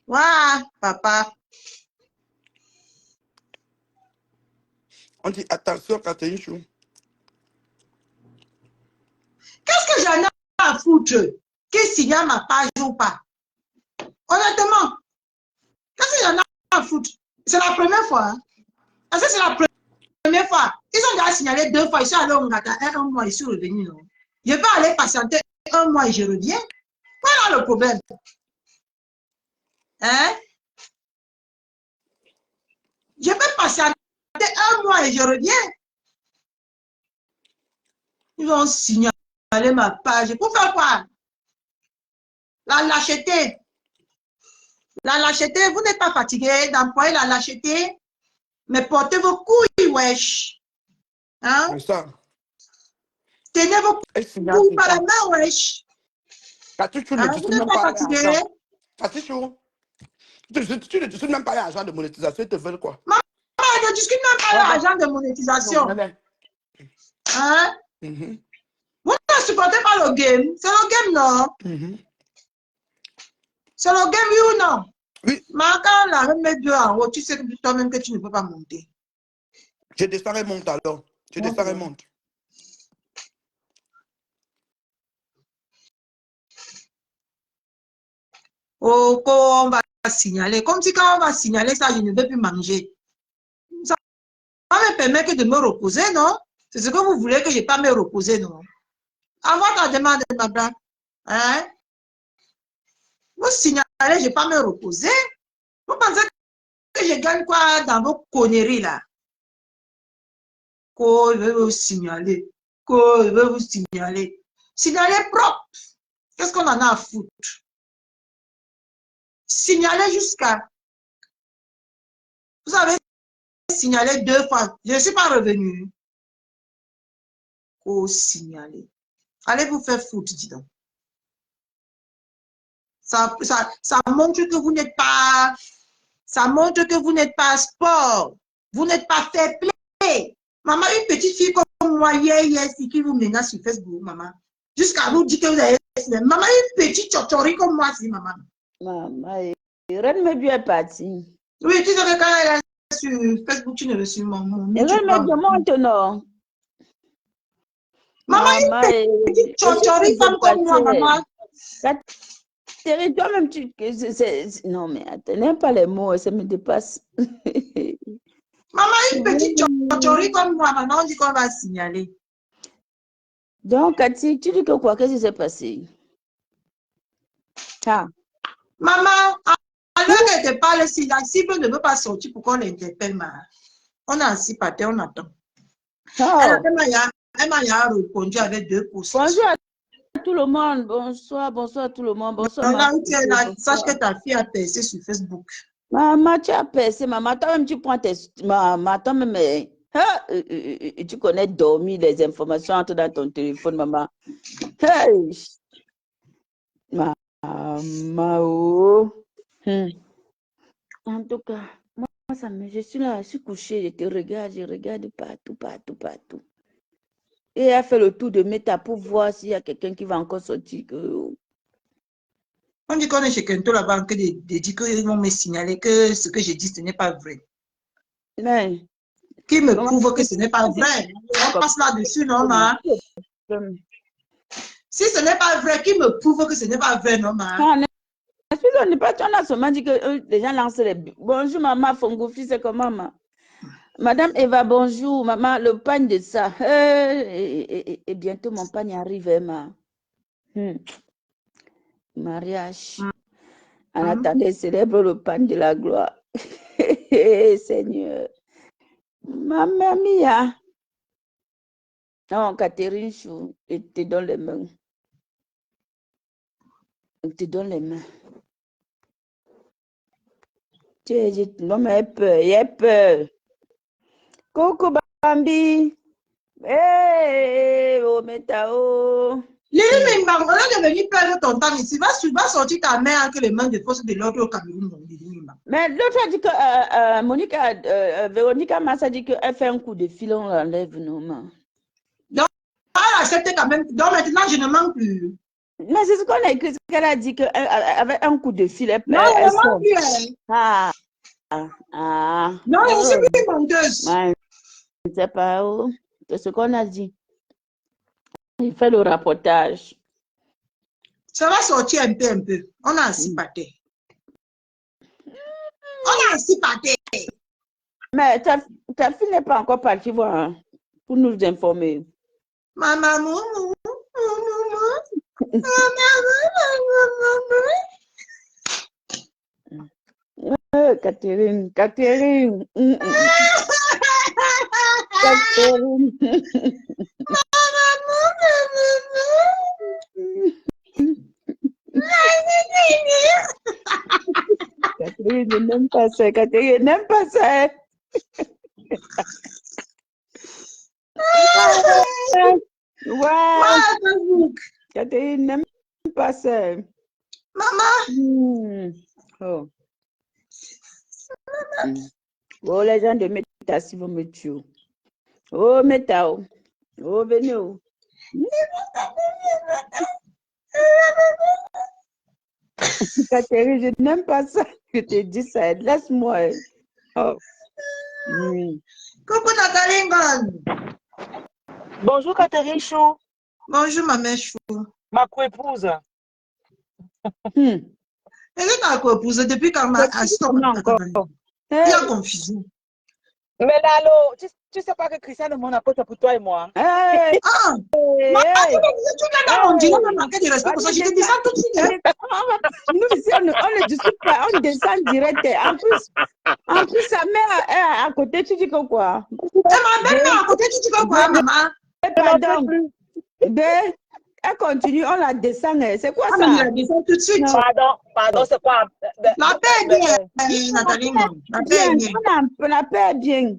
Waouh, papa. On dit attention, Catherine Chou. Qu'est-ce que j'en ai à foutre qui signe ma page ou pas? Honnêtement, qu'est-ce que j'en ai à foutre? C'est la première fois. Hein? Parce que c'est la première fois. Ils ont déjà signalé 2 fois. Ils sont allés au Ngata un mois, ils sont revenus. Non? Je peux aller patienter 1 mois et je reviens. Voilà le problème. Hein? Je peux patienter 1 mois et je reviens. Ils vont signaler ma page. Pour faire quoi? La lâcheté. La lâcheté, vous n'êtes pas fatigué d'employer la lâcheté, mais portez vos couilles, wesh. Hein? C'est ça. Tenez vos Elle signale couilles tout par la ça. main, wesh. Catherine Chou ne Hein? Vous distribue n'êtes même pas pas fatigué? l'argent. Catherine Chou, tu ne distribues même pas l'argent de monétisation. Ils te veulent quoi? Maman, ne discute même pas Ah, l'argent de non, monétisation. mais Hein? mhm, Vous ne supportez pas le game. C'est le game, non? mhm. C'est le game, oui ou non? Oui, Mais quand la remet 2 en haut, tu sais toi-même que tu ne peux pas monter. je descends et monte alors. Je Monte, descends et hein. monte. Oh, on va signaler. Comme si quand on va signaler ça, je ne vais plus manger. Ça me permet que de me reposer, non? C'est ce que vous voulez que je ne pas me reposer, non? Envoie ta demande, ma blague. Hein? Vous signalez, je ne vais pas me reposer. Vous pensez que je gagne quoi dans vos conneries là? Quoi, je vais vous signaler. Quoi, je vais vous signaler. Signaler propre. Qu'est-ce qu'on en a à foutre? signalé jusqu'à... Vous avez signalé 2 fois. Je ne suis pas revenu. Oh, signalé. Allez vous faire foutre, dis donc. Ça montre que vous n'êtes pas... Ça montre que vous n'êtes pas sport. Vous n'êtes pas fair play. Maman, une petite fille comme moi, hier, qui vous menace sur Facebook, maman. Jusqu'à vous dire que vous avez... Maman, une petite chochori comme moi, si, maman. Maman, Reine Medio est partie. Oui, tu sais que quand elle est sur Facebook, tu ne le suis pas. Reine Medio monte, non? Maman, une petite chochori femme comme moi, maman. Thierry, toi-même, non, mais attends, n'aime pas les mots, ça me dépasse. Maman, une petite chochori comme moi, maman, on dit qu'on va signaler. Donc, Cathy, tu dis que quoi? Qu'est-ce qui s'est passé? Ah. Maman, alors qu'elle te parle, si la cible ne veut pas sortir, pourquoi on l'interpelle, maman? On a assis par terre, on attend. Oh. Elle m'a répondu avec 2 pouces. Bonjour à tout le monde. Bonsoir, bonsoir à tout le monde. Bonsoir. Là où tu es là, sache que ta fille a percé sur Facebook. Maman, tu as percé, maman. Toi-même, tu prends tes... Maman, toi-même, tu connais dormir, les informations entrent dans ton téléphone, maman. Hey. Maman, oh. En tout cas, moi, je suis là, je suis couchée, je regarde partout. Et elle a fait le tour de Meta pour voir s'il y a quelqu'un qui va encore sortir. On dit qu'on est chez Kento là-bas, que de dire qu'ils vont me signaler que ce que j'ai dit, ce n'est pas vrai. Mais, qui me prouve que ce n'est pas vrai. On passe là-dessus, non, ma? Si ce n'est pas vrai, qui me prouve que ce n'est pas vrai, non, ma? On n'est pas, on a seulement dit que les gens lancent les... Bonjour, maman, Fongofi, c'est comment, maman? Madame Eva, bonjour, maman, le pagne de ça. Et bientôt, mon pagne arrive, ma. Mariage. En attendant, célèbre le pagne de la gloire. Seigneur. Maman mia. Non, Catherine Chou, je te donne les mains. Je te donne les mains. Non, mais il a peur. Coucou, Bambi. Hey, oh, Métao. Lili Mimba, on est devenu perdre ton temps ici. Va sortir ta mère que les mains de force de l'ordre au Cameroun. Mais l'autre fois, dit que Véronica Massa dit qu'elle fait un coup de fil, on l'enlève, non, man. Donc, elle accepte quand même. Donc, maintenant, je ne manque plus. Mais c'est ce qu'on a écrit, qu'elle a dit qu'avec un coup de fil, elle non, elle ne manque plus. Non, je suis plus menteuse. Ouais, je ne sais pas où. C'est ce qu'on a dit. Il fait le rapportage. Ça va sortir un peu. On a assis par terre. On a assis par terre. Mais ta fille n'est pas encore partie voir, hein, pour nous informer. Maman. Catherine. Catherine. Catherine, je n'aime pas ça. Catherine, n'aime pas ça. Ouais. Catherine, n'aime pas ça. Maman. Oh. Oh, les gens de Meta, si vont me tuer. Oh, Meta. Oh, venez. Catherine, je n'aime pas ça. Je te dis ça. Laisse-moi. Oh. Coucou Nathalie. Bonjour Catherine Chou. Bonjour ma mère Chou. Ma co-épouse. Elle est ta co-épouse depuis quand ma il y a confusion. Mais là, allô, tu sais pas que Christian demande un pote pour toi et moi. Hey. Ah! Tu l'as dans mon dîner, on a manqué de respect pour ça. Je te dis ça tout de suite. Nous ici, on ne discute pas, on descend direct. En plus, sa mère est à côté, tu dis que quoi? Ma belle-mère à côté, tu dis que quoi, maman? Pardon. Elle continue, on la descend. C'est quoi Ah, mais ça? la descend tout de suite. Non. Pardon, c'est quoi? La paix est bien, Nathalie. La paix est bien. La paix est bien.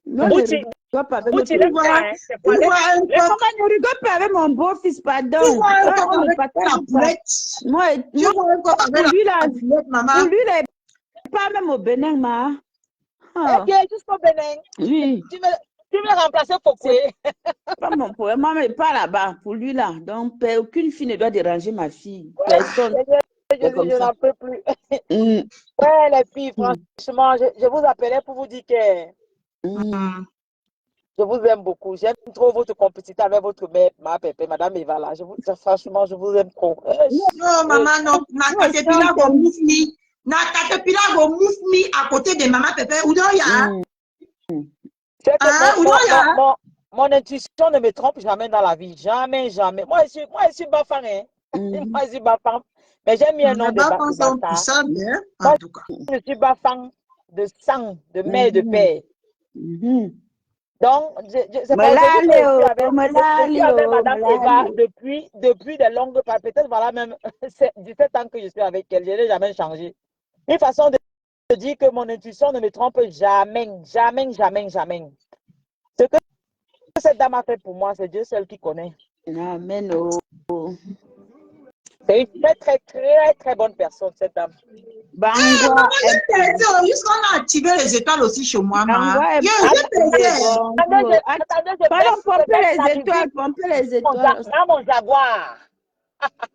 Non, Bouti, ne rigole pas avec Bouti, notre... Tu vois, c'est tu quoi? vois un Les coq, mamans ne rigole pas avec mon beau-fils, pardon. tu vois un Ah, coq on ne avec partage la pas. poulette. Moi, Tu vois un coq avec pour lui, là, la poulette, maman. pour lui, là, il pas même au Bénin, ma. Eh Ah, bien, jusqu'au Bénin. oui, Tu veux remplacer Fokwe. c'est pas mon problème. Maman, il pas là-bas, pour lui, là. Donc, aucune fille ne doit déranger ma fille. Personne. C'est comme Je ça. n'en peux plus. Mm, Ouais, les filles, mm, franchement, je vous appelais pour vous dire que mm. je vous aime beaucoup. J'aime trop votre complicité avec votre mère, ma pépé, Madame Eva, là. Franchement, je vous aime trop. Non, maman, non. Na Moi aussi, caterpillar on go t'aime. move me. Na caterpillar go move me à côté de maman Pépé. Ou non, ya? Mm, mm. C'est que Hein? Ou non, ya? mon intuition ne me trompe jamais dans la vie. Jamais, jamais. Moi, je suis Bafang, hein. Mhm. Moi, je suis Bafang. Mais j'ai mis un nom Les de enfants sont bâtard. puissants, hein, en Moi, tout cas. je suis Bafang de sang, de mère et de Mhm. père. Mhm. Donc, c'est Me pas aujourd'hui que lale, je suis avec Madame Eva depuis de longues périodes. Peut-être voilà même 17 ans que je suis avec elle. Je n'ai jamais changé. Une façon de dire que mon intuition ne me trompe jamais, jamais, jamais, jamais. Ce que cette dame a fait pour moi, c'est Dieu seul qui connaît. Amen. Oh. C'est une très, très, très, très bonne personne, cette dame. Bangwa, Maman, j'ai pensé, jusqu'on a activé les étoiles aussi chez moi, ma. Bangwa, J'ai pensé. bonjour. Attendez, je Pardon, baisse pomper la les musique étoiles, pomper les étoiles. dans mon Jaguar.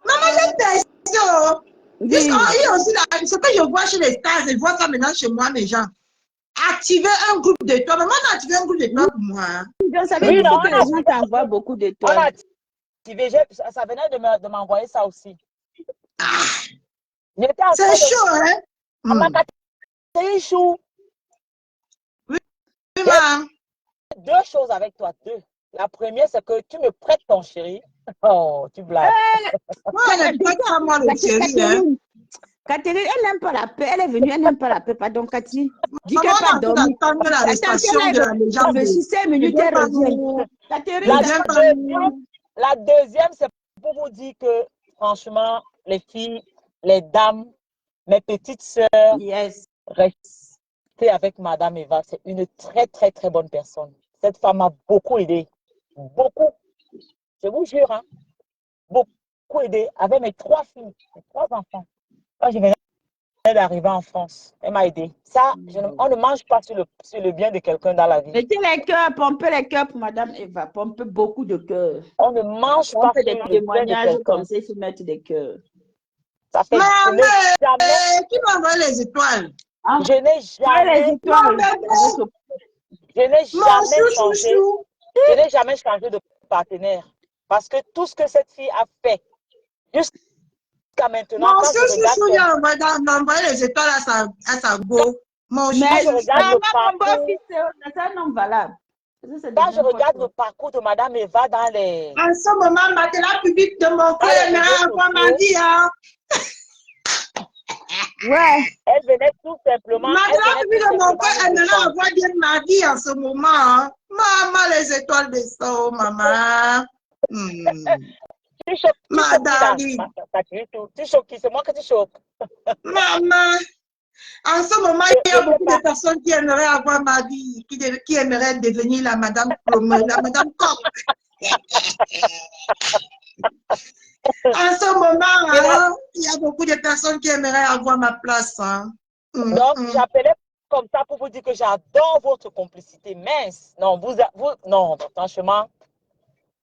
Maman, j'ai pensé. Oh. Jusqu'on Oui. a aussi ce que je vois chez les stars, je vois ça maintenant chez moi, mes gens. Activer un groupe d'étoiles. Maman a activé un groupe d'étoiles pour moi. Donc, ça veut Oui, dire non, que les gens t'envoient beaucoup on a d'étoiles. activé. Ça venait de m'envoyer ça aussi. Ah, J'étais en c'est train de... chaud, hein? Ma Catherine Chou, Oui, j'ai ma. deux choses avec toi, deux. La première, c'est que tu me prêtes ton chéri. Oh, tu blagues. Moi, elle ne prête pas moi le chéri, hein? Catherine, elle n'aime pas la paix. Elle est venue, elle n'aime pas la paix. Pardon, Cathy. Dis Maman, qu'elle on pas a dormir. d'attendre l'arrestation de la légende. Réfléchis 5 minutes, Ne viens elle pas revient. nous... Catherine, Ne viens pas nous... La deuxième, c'est pour vous dire que, franchement, les filles, les dames, mes petites sœurs, yes. restez avec Madame Eva. C'est une très, très, très bonne personne. Cette femme m'a beaucoup aidé. Beaucoup. Je vous jure, hein, beaucoup aidé. Avec mes 3 filles, mes 3 enfants. Quand je venais d'arriver en France, elle m'a aidé. Ça, on ne mange pas sur le bien de quelqu'un dans la vie. Mettez les cœurs, pompez les cœurs pour Madame Eva. Pompez beaucoup de cœurs. On ne mange pas Pompez sur des le bien de témoignages quelqu'un. comme ça, il faut mettre des cœurs. Ça fait Maman, jamais. qui m'envoie les étoiles? Hein? Je n'ai jamais. Les étoiles. Je n'ai jamais chou, changé. chou. Je n'ai jamais changé de partenaire. Parce que tout ce que cette fille a fait jusqu'à maintenant, Mon quand je regarde chou, il a envoyé les étoiles à sa go. Mon chou. quand je regarde le Mon parcours, beau-fils, c'est un homme valable. quand je regarde le parcours de Madame Eva dans les... En ce moment, matelas public de mon cœur, les elle réseaux avoir ma sociaux, vie, hein. Ouais. elle venait tout simplement... Matelas public de mon cœur, elle me va avoir bien ma vie en ce moment, hein. Maman, les étoiles descendent, maman. Tu choques Madame. Tu choques qui? C'est moi que tu choques. Maman. En ce moment, il y a beaucoup de personnes qui aimeraient avoir ma vie, qui aimeraient devenir la Madame Plomeux, la Madame Coq. En ce moment, hein, il y a beaucoup de personnes qui aimeraient avoir ma place. Hein. Donc, j'appelais comme ça pour vous dire que j'adore votre complicité mince. Non, non, franchement,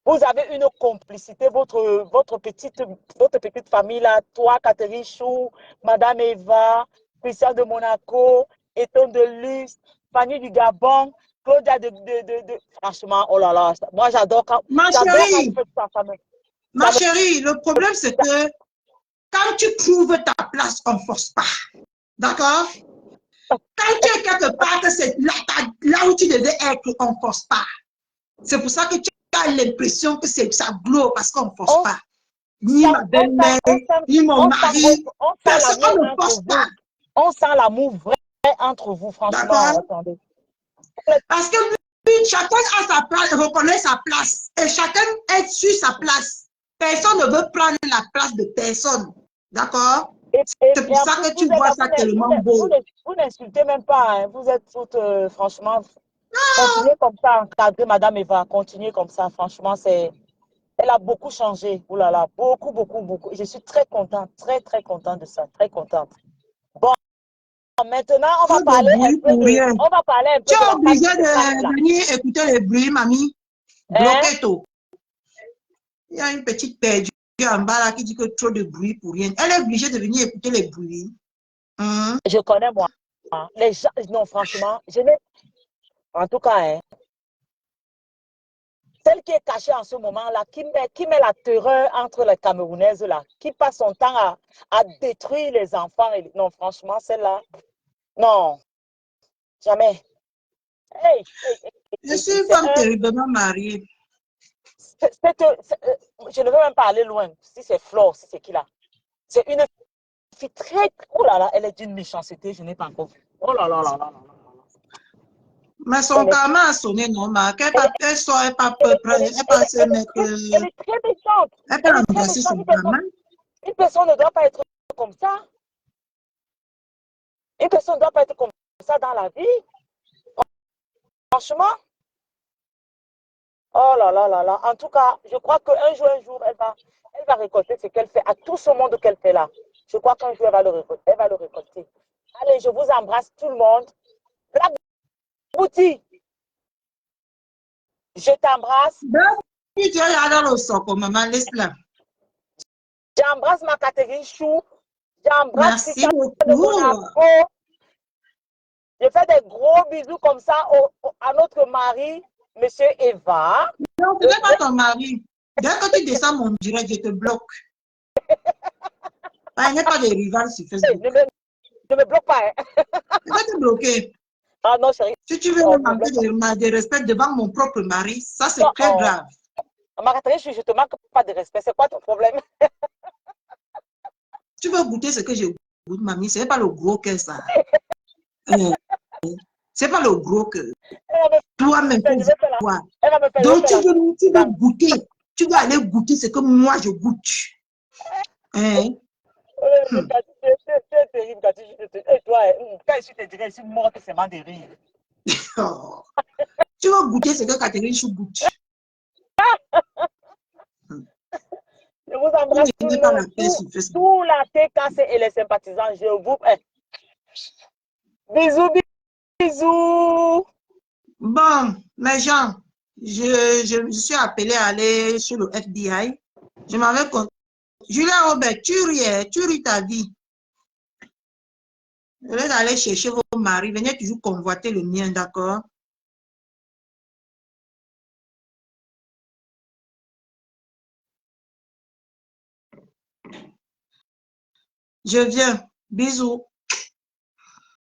vous avez une complicité, votre petite famille là, toi, Catherine Chou, Madame Eva, Christian de Monaco, Eton de Luce, Fanny du Gabon, Claudia franchement, oh là là, moi j'adore quand... Ma chérie, quand ça, ma chérie, le problème c'est que quand tu trouves ta place, on ne force pas. D'accord? Quand tu es quelque part, que c'est là où tu devais être, on ne force pas. C'est pour ça que tu as l'impression que ça glow parce qu'on ne force pas. Ni ma belle-mère, ni mon mari, personne ne force pas. On sent l'amour vrai entre vous, franchement. Attendez. Parce que chacun a sa place, reconnaît sa place. Et chacun est sur sa place. Personne ne veut prendre la place de personne. D'accord? Et C'est pour en ça plus, que tu vois ça tellement beau. vous n'insultez même pas. Hein. Vous êtes toutes, franchement, continuez comme ça, encadrez Madame Eva. Continuez comme ça. Franchement, elle a beaucoup changé. Ouh là là, beaucoup, beaucoup, beaucoup. Je suis très contente, très, très contente de ça. Très contente. Bon, maintenant, Trop de bruit pour rien. on va parler un Tu peu de es la obligé famille de Cash, là. de venir écouter les bruits, mamie. Hein? Bloqué tout. Il y a une petite perdue en bas là qui dit que trop de bruit pour rien. Elle est obligée de venir écouter les bruits. Hein? Je connais, moi. Les gens, non, franchement, je n'ai, en tout cas, hein, celle qui est cachée en ce moment-là, qui met la terreur entre les Camerounaises, là, qui passe son temps à détruire les enfants. Non, franchement, celle-là, non, jamais. Hey, hey, hey, Je hey, suis hey, une femme terriblement mariée. je ne veux même pas aller loin. Si c'est Flore, si c'est qui là. C'est une fille très. Oh là là, elle est d'une méchanceté, je n'ai pas encore vu. Oh là là là là là là. Mais son karma a sonné, non, ma. Elle sort, elle pas peu près, elle pas se mettre. Elle est très méchante. Elle peut Elle est très embrasser méchante. son karma. Une personne ne doit pas être comme ça. Une personne ne doit pas être comme ça dans la vie. Franchement. Oh là là là là. En tout cas, je crois qu'un jour, elle va récolter ce qu'elle fait à tout ce monde qu'elle fait là. Je crois qu'un jour, elle va le récolter. Elle va le récolter. Allez, je vous embrasse tout le monde. Black Bouti, je t'embrasse. Si tu es là dans le socle, maman, laisse-la. J'embrasse ma Catherine Chou. J'embrasse Merci Christian de beaucoup. Monaco. Je fais des gros bisous comme ça à notre mari, Monsieur Eva. Non, ce n'est pas ton mari. Dès que tu descends mon direct, je te bloque. Il n'y a pas de rivales sur Facebook. Ne me bloque pas. Hein. Je vais te bloquer. Ah non, chérie. Si tu veux me manquer de respect devant mon propre mari, ça c'est très grave. Ma Catherine, je ne te manque pas de respect. C'est quoi ton problème? Tu veux goûter ce que je goûte, mamie? Ce n'est pas le gros cœur, ça. C'est pas le gros cœur. Toi-même, tu vois. Donc, tu veux goûter. Tu veux aller goûter ce que moi, je goûte. Hein? Tu es terrible, et toi, quand je te dirais, je suis morte seulement de rire. Oh. Tu veux goûter ce que Catherine Chou goûte. Je vous embrasse tout la TKC et les sympathisants. Je vous... Bisous, bisous. Bon, mes gens, je suis appelée à aller sur le FBI. Je m'avais compté. Julia Robert, tu ris ta vie. Je vais aller chercher vos maris. Venez toujours convoiter le mien, d'accord? Je viens. Bisous.